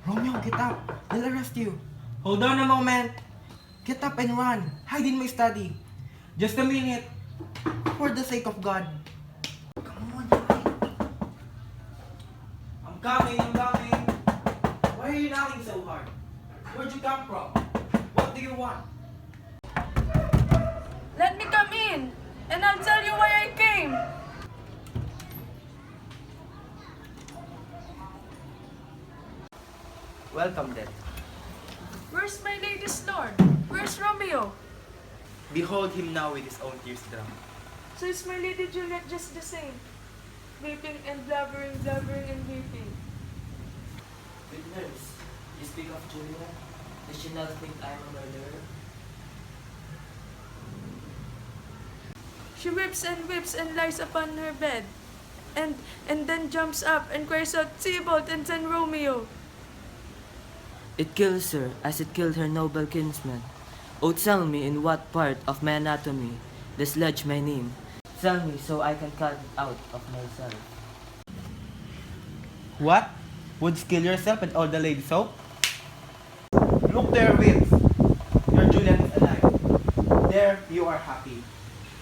Romeo, get up. They'll arrest you. Hold on a moment. Get up and run. Hide in my study. Just a minute. For the sake of God. Come on, hide. I'm coming. Why are you knocking so hard? Where'd you come from? What do you want? Let me come in, and I'll tell you why I came. Welcome then. Where's my lady's lord? Where's Romeo? Behold him now with his own tears drowned. So is my lady Juliet just the same? Weeping and blubbering and weeping. Good nurse, you speak of Juliet. Does she not think I am a murderer? She weeps and lies upon her bed, and then jumps up and cries out, Tybalt and send Romeo. It kills her as it killed her noble kinsman. Oh, tell me in what part of my anatomy does lodge my name. Tell me so I can cut it out of myself. What? Would kill yourself and all the ladies hope? Look there, Wills. Your Juliet is alive. There you are happy.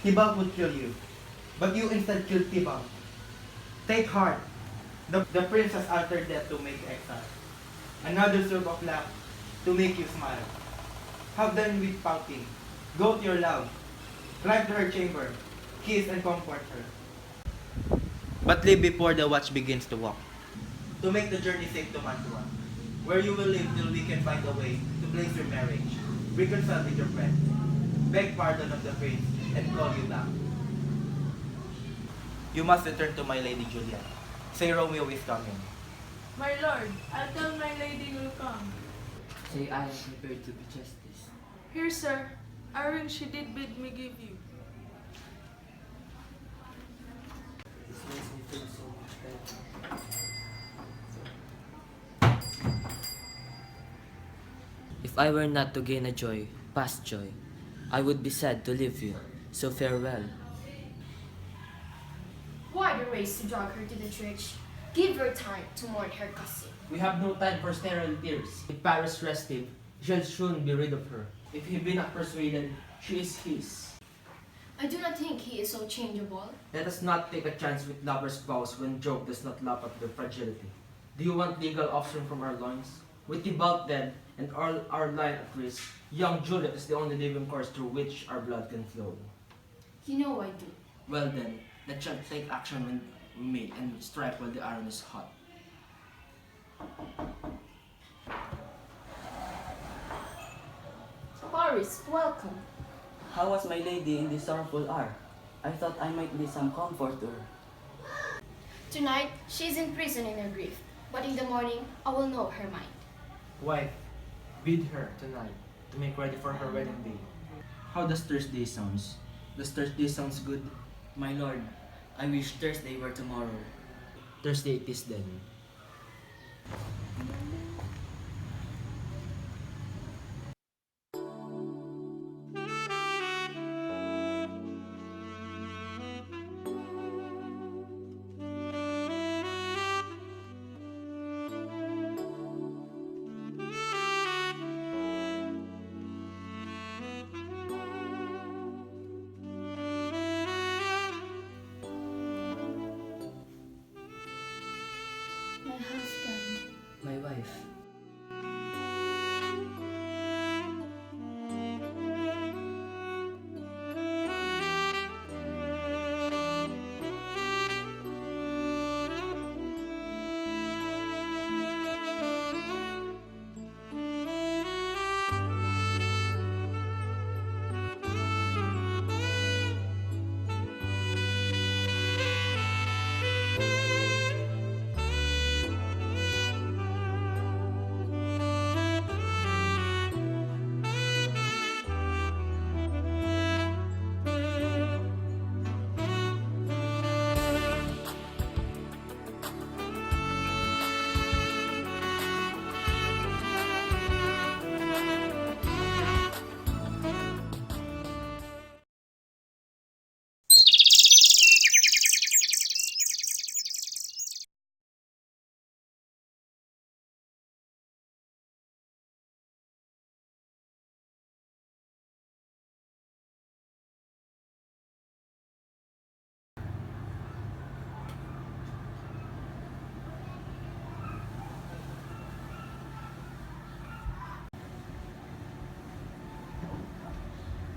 Tybalt would kill you, but you instead killed Tybalt. Take heart. The prince has altered death to make exile. Another stroke of luck to make you smile. Have done with pouting. Go to your love. Climb to her chamber. Kiss and comfort her. But live before the watch begins to walk. To make the journey safe to Mantua, where you will live till we can find a way to place your marriage. Reconcile with your friends. Beg pardon of the prince and call you back. You must return to my lady Juliet. Say Romeo is coming. My lord, I'll tell my lady will come. Say I am prepared to be justice. Here, sir, a ring she did bid me give you. This makes me feel so much better. If I were not to gain a joy, past joy, I would be sad to leave you, so farewell. Why the race to drag her to the church? Give her time to mourn her cousin. We have no time for sterile tears. If Paris restive, we shall soon be rid of her. If he be not persuaded, she is his. I do not think he is so changeable. Let us not take a chance with lovers' vows when Jove does not laugh at their fragility. Do you want legal offspring from our loins? With Tybalt dead and all our line at risk, young Juliet is the only living course through which our blood can flow. You know I do. Well then, let's take action when we may and strike while the iron is hot. Paris, welcome. How was my lady in this sorrowful hour? I thought I might be some comfort to her. Tonight, she is in prison in her grief, but in the morning, I will know her mind. Wife, bid her tonight to make ready for her wedding day. How does Thursday sounds? Does Thursday sounds good? My lord, I wish Thursday were tomorrow. Thursday it is then. My husband. My wife.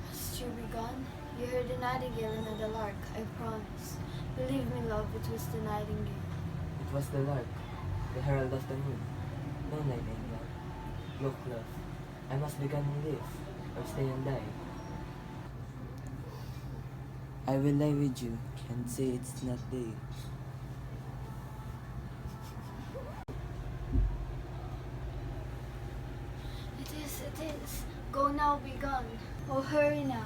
Hast you begun? You heard the nightingale and the lark, I promise. Believe me, love, it was the nightingale. It was the lark, the herald of the moon. No nightingale. Look, love, I must begin and live, or stay and die. I will lie with you and say it's not day. It is. Go now, be gone. Oh, hurry now.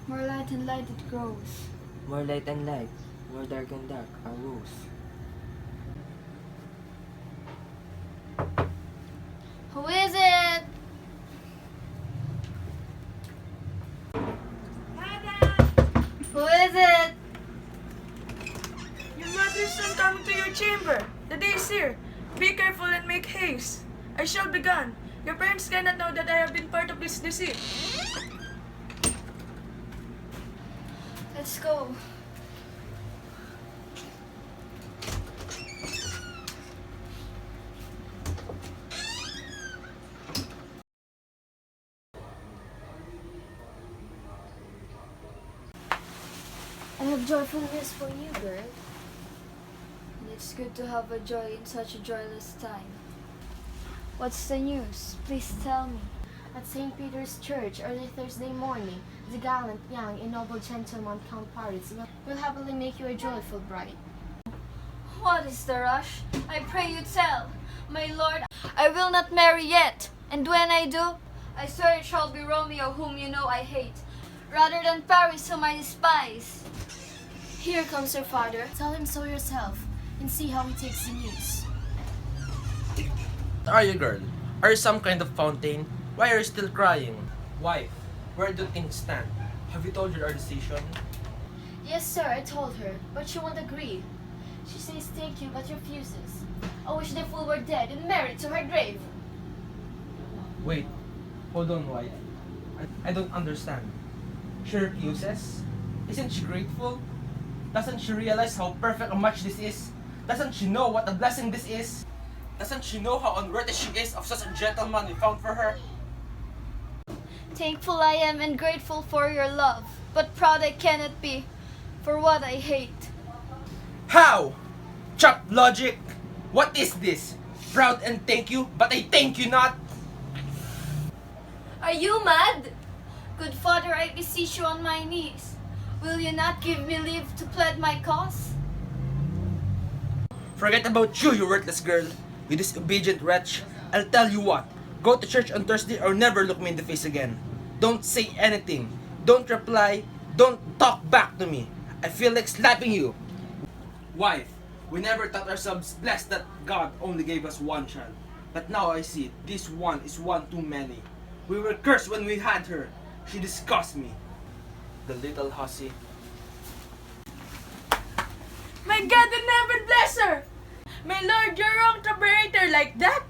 More light and light it grows. More light and light, more dark and dark are woes. Who is it? Who is it? Your mother's son coming to your chamber. The day is here. Be careful and make haste. I shall be gone. Your parents cannot know that I have been part of this deceit. Let's go. I have joyful news for you, girl. And it's good to have a joy in such a joyless time. What's the news? Please tell me. At St. Peter's Church early Thursday morning, the gallant, young, and noble gentleman Count Paris will happily make you a joyful bride. What is the rush? I pray you tell. My lord, I will not marry yet. And when I do, I swear it shall be Romeo, whom you know I hate, rather than Paris, whom I despise. Here comes your father. Tell him so yourself, and see how he takes the news. Are you, girl? Are you some kind of fountain? Why are you still crying? Wife, where do things stand? Have you told her our decision? Yes, sir, I told her, but she won't agree. She says thank you, but refuses. I wish the fool were dead and married to her grave. Wait, hold on, wife. I don't understand. She refuses? Isn't she grateful? Doesn't she realize how perfect a match this is? Doesn't she know what a blessing this is? Doesn't she know how unworthy she is of such a gentleman we found for her? Thankful I am and grateful for your love, but proud I cannot be for what I hate. How? Chop logic! What is this? Proud and thank you, but I thank you not! Are you mad? Good father, I beseech you on my knees. Will you not give me leave to plead my cause? Forget about you, you worthless girl. You disobedient wretch. I'll tell you what. Go to church on Thursday or never look me in the face again. Don't say anything. Don't reply. Don't talk back to me. I feel like slapping you. Wife, we never thought ourselves blessed that God only gave us one child. But now I see it. This one is one too many. We were cursed when we had her. She disgusts me. The little hussy. My God in heaven bless her! My Lord, you're wrong to berate her like that!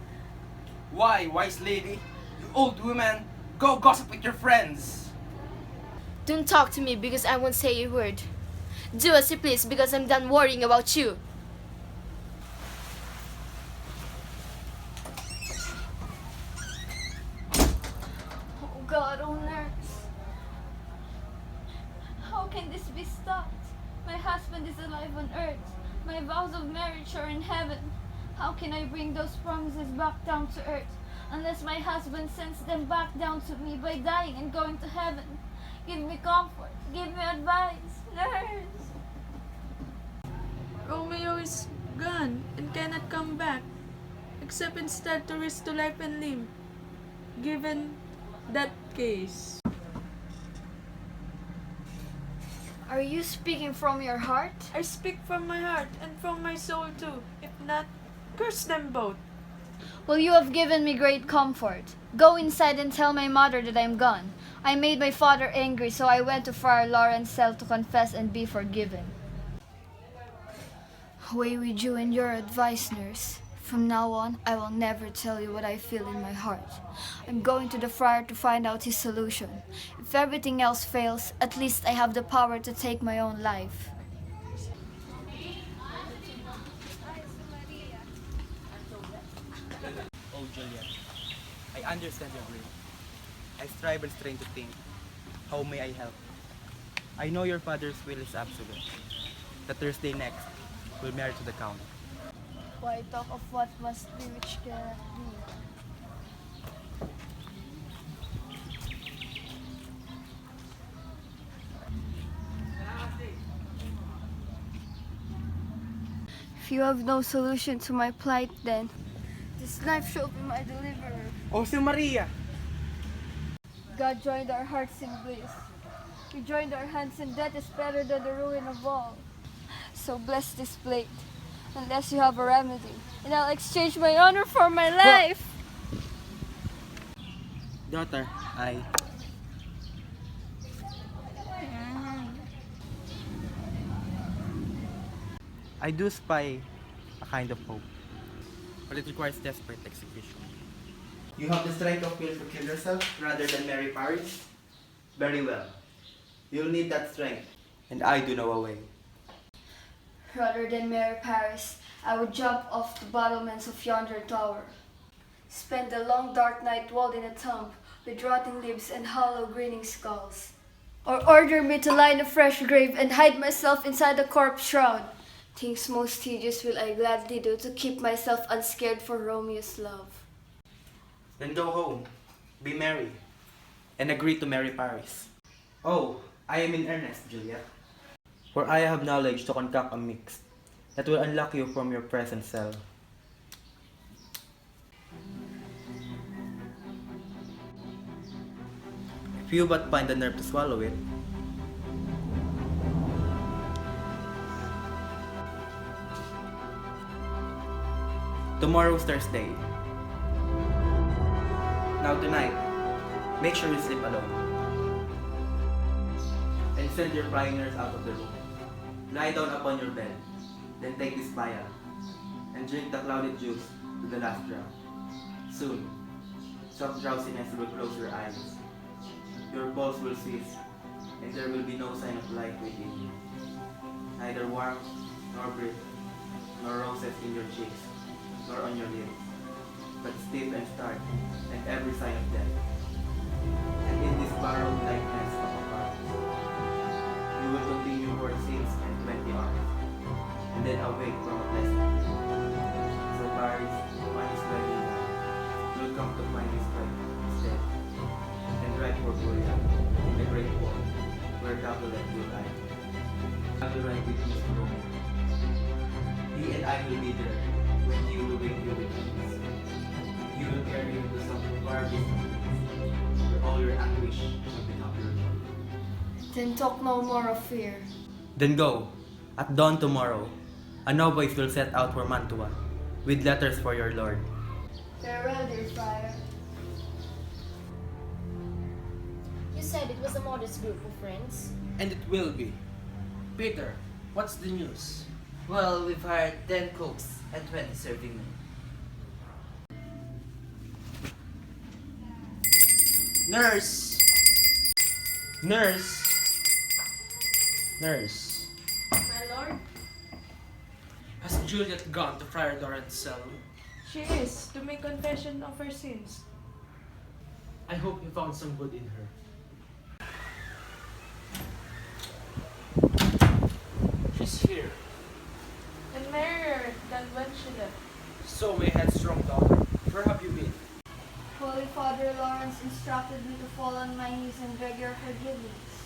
Why, wise lady? You old woman, go gossip with your friends. Don't talk to me because I won't say a word. Do as you please because I'm done worrying about you. Oh God, oh nurse. How can this be stopped? My husband is alive on earth. My vows of marriage are in heaven. How can I bring those promises back down to earth unless my husband sends them back down to me by dying and going to heaven? Give me comfort. Give me advice. Nurse! Romeo is gone and cannot come back, except instead to risk to life and limb. Given that case. Are you speaking from your heart? I speak from my heart and from my soul too. If not, curse them both. Well, you have given me great comfort. Go inside and tell my mother that I am gone. I made my father angry, so I went to Friar Lawrence's cell to confess and be forgiven. Away with you and your advice, nurse. From now on, I will never tell you what I feel in my heart. I'm going to the friar to find out his solution. If everything else fails, at least I have the power to take my own life. Oh, Juliet, I understand your grief. I strive and strain to think, how may I help? I know your father's will is absolute. The Thursday next, we'll marry to the count. Why talk of what must be which cannot be? If you have no solution to my plight, then this knife shall be my deliverer. Oh, si Maria! God joined our hearts in bliss. We joined our hands in death is better than the ruin of all. So bless this plate, unless you have a remedy, and I'll exchange my honor for my life. Daughter, I do spy a kind of hope, but it requires desperate execution. You have the strength of will to kill yourself rather than marry Paris? Very well. You'll need that strength. And I do know a way. Rather than marry Paris, I would jump off the battlements of yonder tower. Spend the long dark night walled in a tomb with rotting leaves and hollow grinning skulls. Or order me to lie in a fresh grave and hide myself inside a corpse shroud. Things most tedious will I gladly do to keep myself unscared for Romeo's love. Then go home, be merry, and agree to marry Paris. Oh, I am in earnest, Juliet. For I have knowledge to concoct a mix that will unlock you from your present cell. If you but find the nerve to swallow it. Tomorrow's Thursday. Now tonight, make sure you sleep alone. And send your prying nurse out of the room. Lie down upon your bed, then take this vial, and drink the clouded juice to the last drop. Soon, soft drowsiness will close your eyes. Your pulse will cease, and there will be no sign of life within you. Neither warmth, nor breath, nor roses in your cheeks, nor on your lips, but stiff and stark, and every sign of death. And in this borrowed likeness of a corpse, you will continue for 6 and 20 hours, and then awake from a pleasant dream. So Paris, on his wedding night, will come to find his wife instead, and ride for Juliet in the great war where Capulet will lie. I will ride with Miss Romeo. He and I will be there when he will wake you with peace. He will carry you to some far distant place, where all your anguish will become your joy. Then talk no more of fear. Then go. At dawn tomorrow, a novice will set out for Mantua with letters for your lord. Farewell, dear Friar. You said it was a modest group of friends. And it will be. Peter, what's the news? Well, we've hired 10 cooks and 20 serving men. Nurse! Nurse! Nurse. My lord? Has Juliet gone to Friar Lawrence's cell? She is, to make confession of her sins. I hope you found some good in her. She's here. And merrier than when she left. So, my headstrong daughter, where have you been? Holy Father Lawrence instructed me to fall on my knees and beg your forgiveness.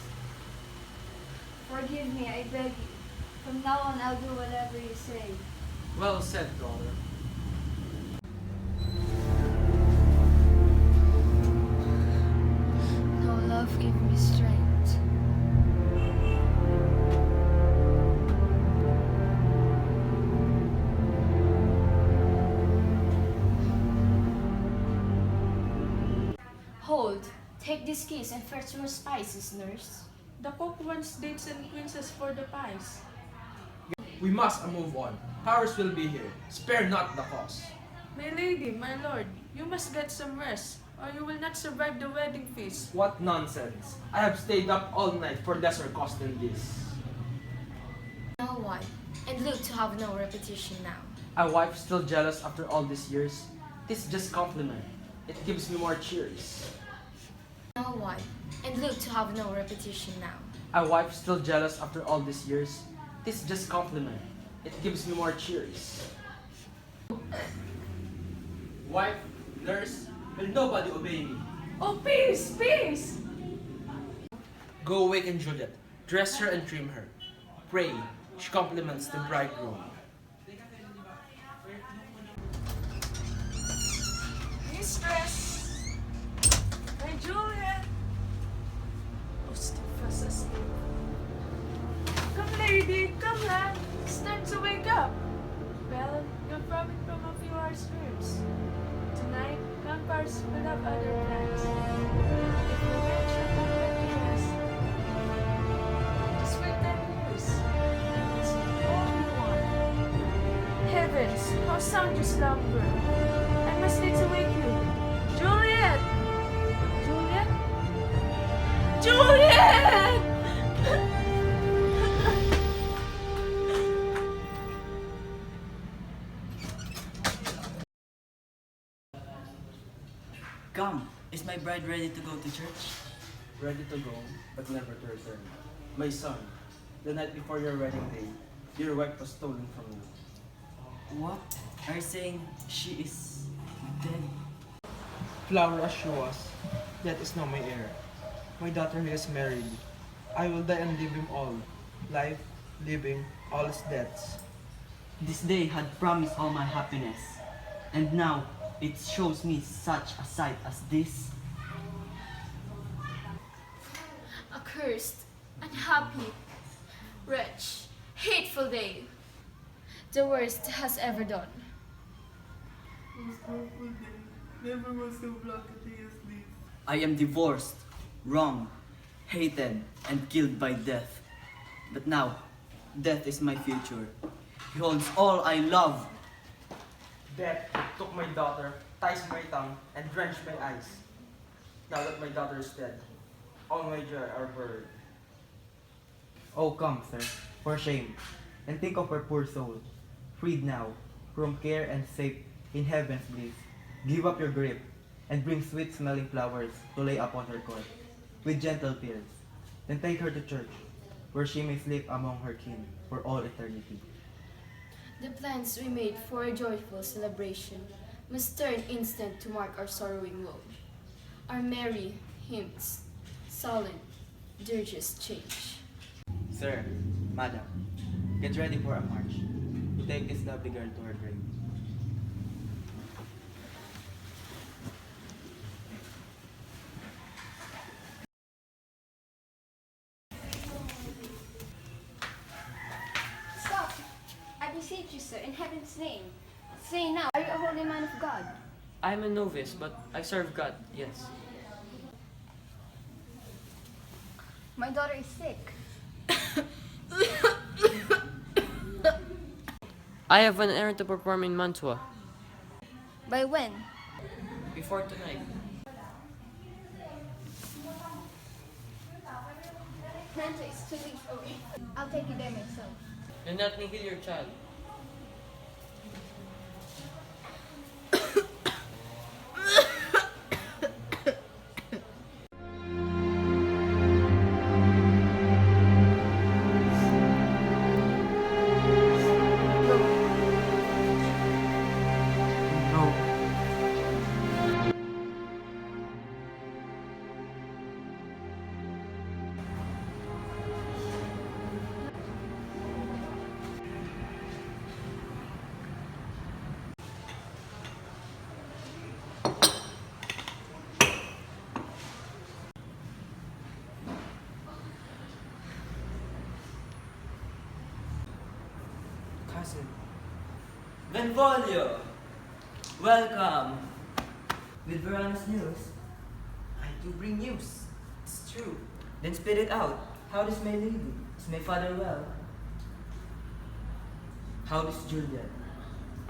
Forgive me, I beg you. From now on, I'll do whatever you say. Well said, daughter. No love give me strength. Hold. Take this keys and fetch more spices, nurse. The cook wants dates and quinces for the pies. We must move on. Paris will be here. Spare not the cause. My lady, my lord, you must get some rest, or you will not survive the wedding feast. What nonsense. I have stayed up all night for lesser cause than this. Now why? And look to have no repetition now. A wife still jealous after all these years? This just compliment. It gives me more cheers. Now why? And look to have no repetition now. A wife still jealous after all these years? This just compliment. It gives me more cheers. Wife, nurse, will nobody obey me? Oh, peace, peace! Go awaken Juliet, dress her and trim her. Pray, she compliments the bridegroom. Mistress! My Juliet! Oh, still fast asleep. Come, lady, come, lad. It's time to wake up. Well, you're probably from a few hours first. Tonight, vampires will have other plans. If you get your complete rest, just wait 10 years. It's all you want. Heavens, how sound you slumber. I must need to wake you. Juliet! Juliet? Juliet! Come, is my bride ready to go to church? Ready to go, but never to return. My son, the night before your wedding day, your wife was stolen from you. What? Are you saying she is dead? Flower as she was, that is now my heir. My daughter is married. I will die and leave him all. Life, living, all his debts. This day had promised all my happiness, and now it shows me such a sight as this. Accursed, unhappy, wretch, hateful day. The worst has ever done. Never was so black a day as this. I am divorced, wronged, hated, and killed by death. But now, death is my future. He holds all I love. Death took my daughter, ties my tongue, and drenched my eyes. Now that my daughter is dead, all my joy are buried. Oh, come, sir, for shame, and think of her poor soul, freed now from care and safe in heaven's bliss. Give up your grip, and bring sweet-smelling flowers to lay upon her court, with gentle tears. Then take her to church, where she may sleep among her kin for all eternity. The plans we made for a joyful celebration must turn instant to mark our sorrowing woe. Our merry hymns, solemn dirges change. Sir, madam, get ready for a march. take this lovely girl to her grave. Stop! I beseech you, sir, in heaven's name. Say now, are you a holy man of God? I'm a novice, but I serve God, yes. My daughter is sick. I have an errand to perform in Mantua. By when? Before tonight. Mantua is 2 weeks away. I'll take you there myself. Do not nihil your child. Cousin, Benvolio! Welcome! With Verona's news? I do bring news. It's true. Then spit it out. How does my lady? Is my father well? How does Juliet?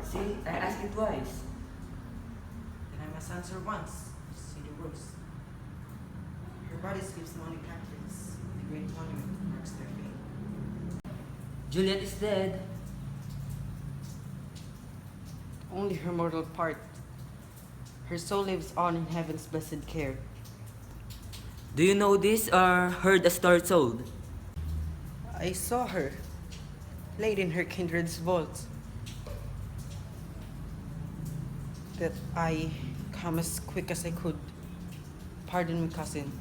See, I asked it twice. And I must answer once. See the rose. Her body sleeps among the captives. The great monument marks their fate. Juliet is dead. Only her mortal part. Her soul lives on in heaven's blessed care. Do you know this or heard a story told? I saw her, laid in her kindred's vault. That I come as quick as I could. Pardon me, cousin,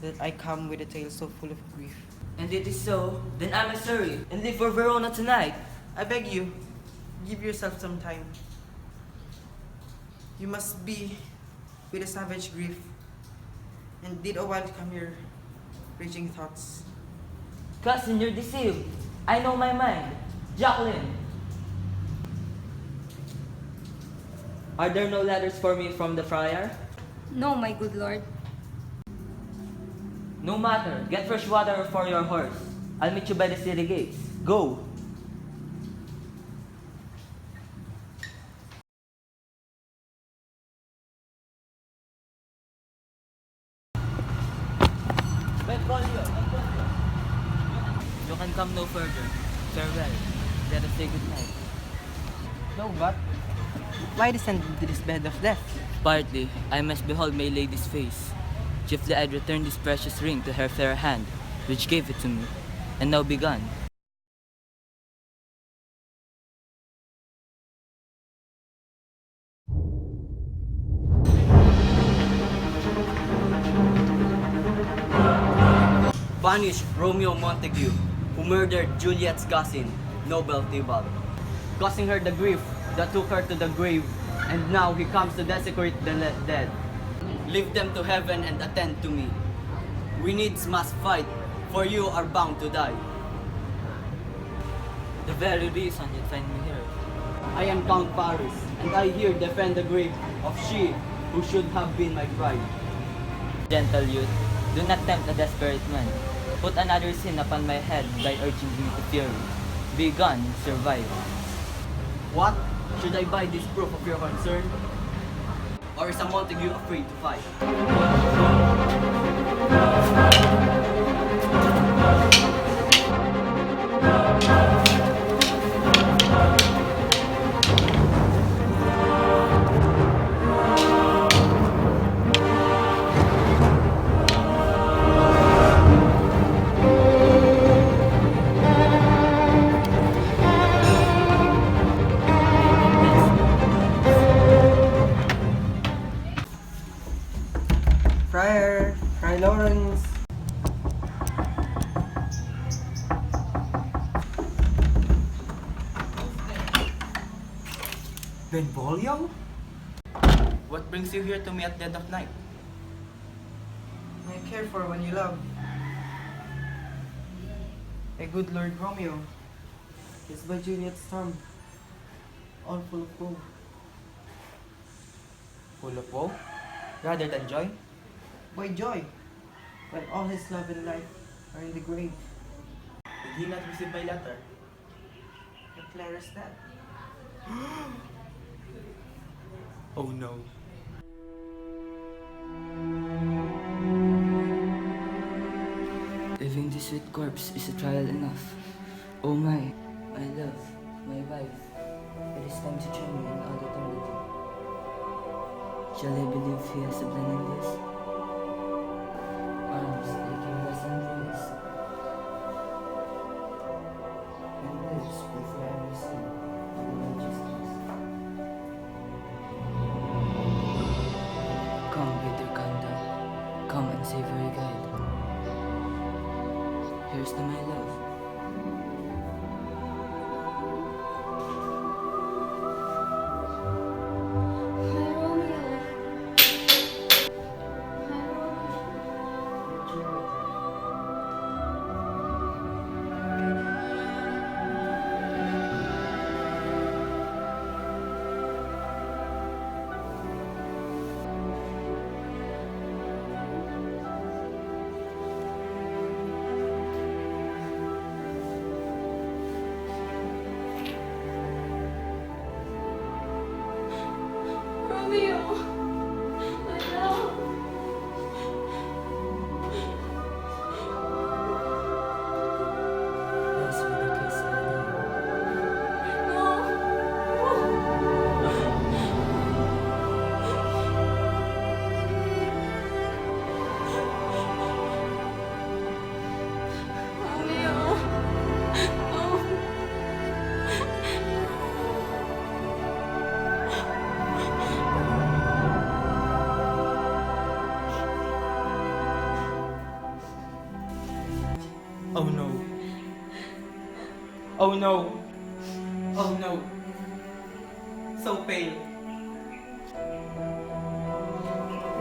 that I come with a tale so full of grief. And it is so, then I must hurry and leave for Verona tonight. I beg you, give yourself some time. You must be with a savage grief, and did a while come your raging thoughts. Cousin, you're deceived. I know my mind. Jacqueline! Are there no letters for me from the friar? No, my good lord. No matter. Get fresh water for your horse. I'll meet you by the city gates. Go! You can come no further. Farewell. Let us say good night. No, but why descend into this bed of death? Partly, I must behold my lady's face. Chiefly, I'd return this precious ring to her fair hand, which gave it to me, and now be gone. Banish Romeo Montague, who murdered Juliet's cousin, noble Tybalt, causing her the grief that took her to the grave, and now he comes to desecrate the dead. Leave them to heaven and attend to me. We needs must fight, for you are bound to die. The very reason you find me here. I am Count Paris, and I here defend the grave of she who should have been my bride. Gentle youth, do not tempt a desperate man. Put another sin upon my head by urging me to fury. Be gone, survive. What? Should I buy this proof of your concern? Or is a Montague afraid to fight? Friar, Friar Lawrence. Benvolio? What brings you here to me at dead of night? I care for one you love. A good Lord Romeo is by Juliet's storm, all full of woe. Full of woe? Rather than joy? Why joy, when all his love and life are in the grave? Did he not receive my letter? What letter is that? Oh no. Living this sweet corpse is a trial enough. Oh my love, my wife, it is time to join me in all eternity. Shall I believe he has a plan in this? Arms taking less and rays, and lips before every sin of righteousness. Come with your candle, come and savory guide. Here's to my love. Romeo, my love. Yes, with a kiss I know. Romeo. Oh. Oh no. Oh no. Oh no. So pale.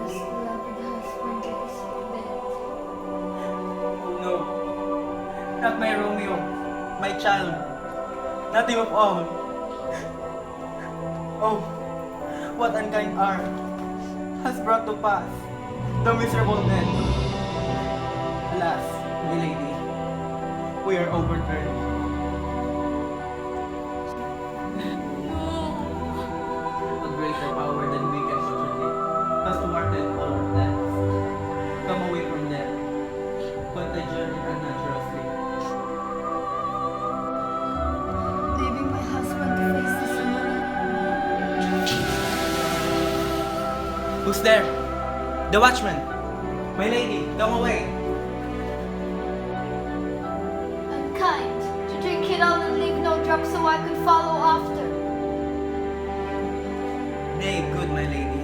This beloved husband is dead. Oh no. Not my Romeo. My child. Nothing of all. Oh, what unkind art has brought to pass the miserable dead. Alas, my lady, we are overturned. A greater power than we can contradict has thwarted all our plans. Come away from them, but I journey unnatural sleep. Leaving my husband to face this alone. Who's there? The watchman! My lady, come away! Unkind, to drink it all and leave no drop so I could follow after. Nay, good my lady.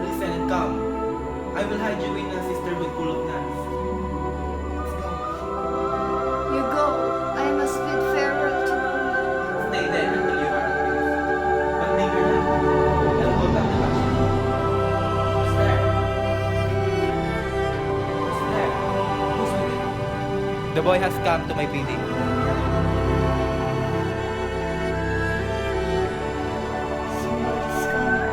Listen and come. I will hide you in a sisterhood full of nuns. Let's go. You go, I must bid farewell to Romeo. Stay there until you are at peace. But linger now. I'll call back the watchman. Who's there? Who's there? Who's with it? The boy has come to my bidding. Somebody's coming.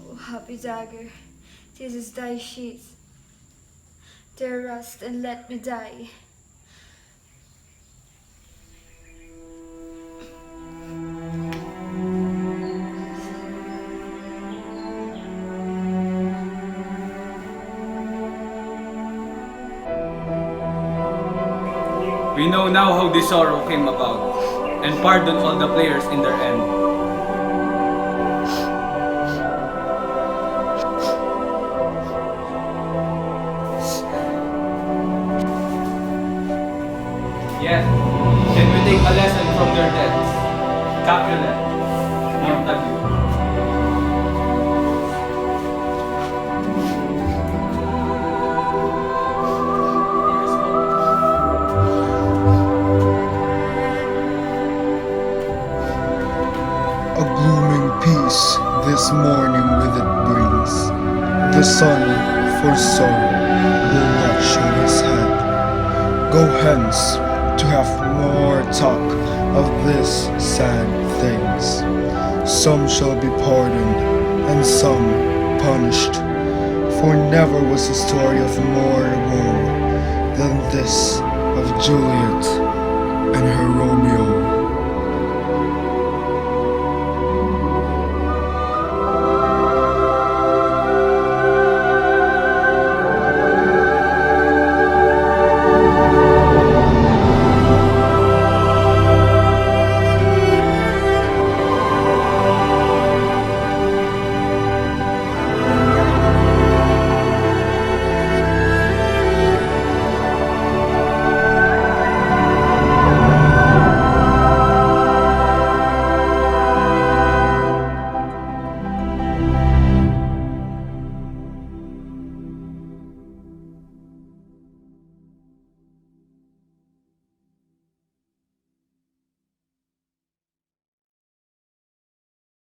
Oh, happy dagger, this is thy sheath. There rest and let me die. We know now how this sorrow came about, and pardon all the players in their end. Yes, can we take a lesson from their deaths? Capulet, Montague. son for sorrow will not show his head. Go hence to have more talk of these sad things. Some shall be pardoned and some punished, for never was a story of more woe than this of Juliet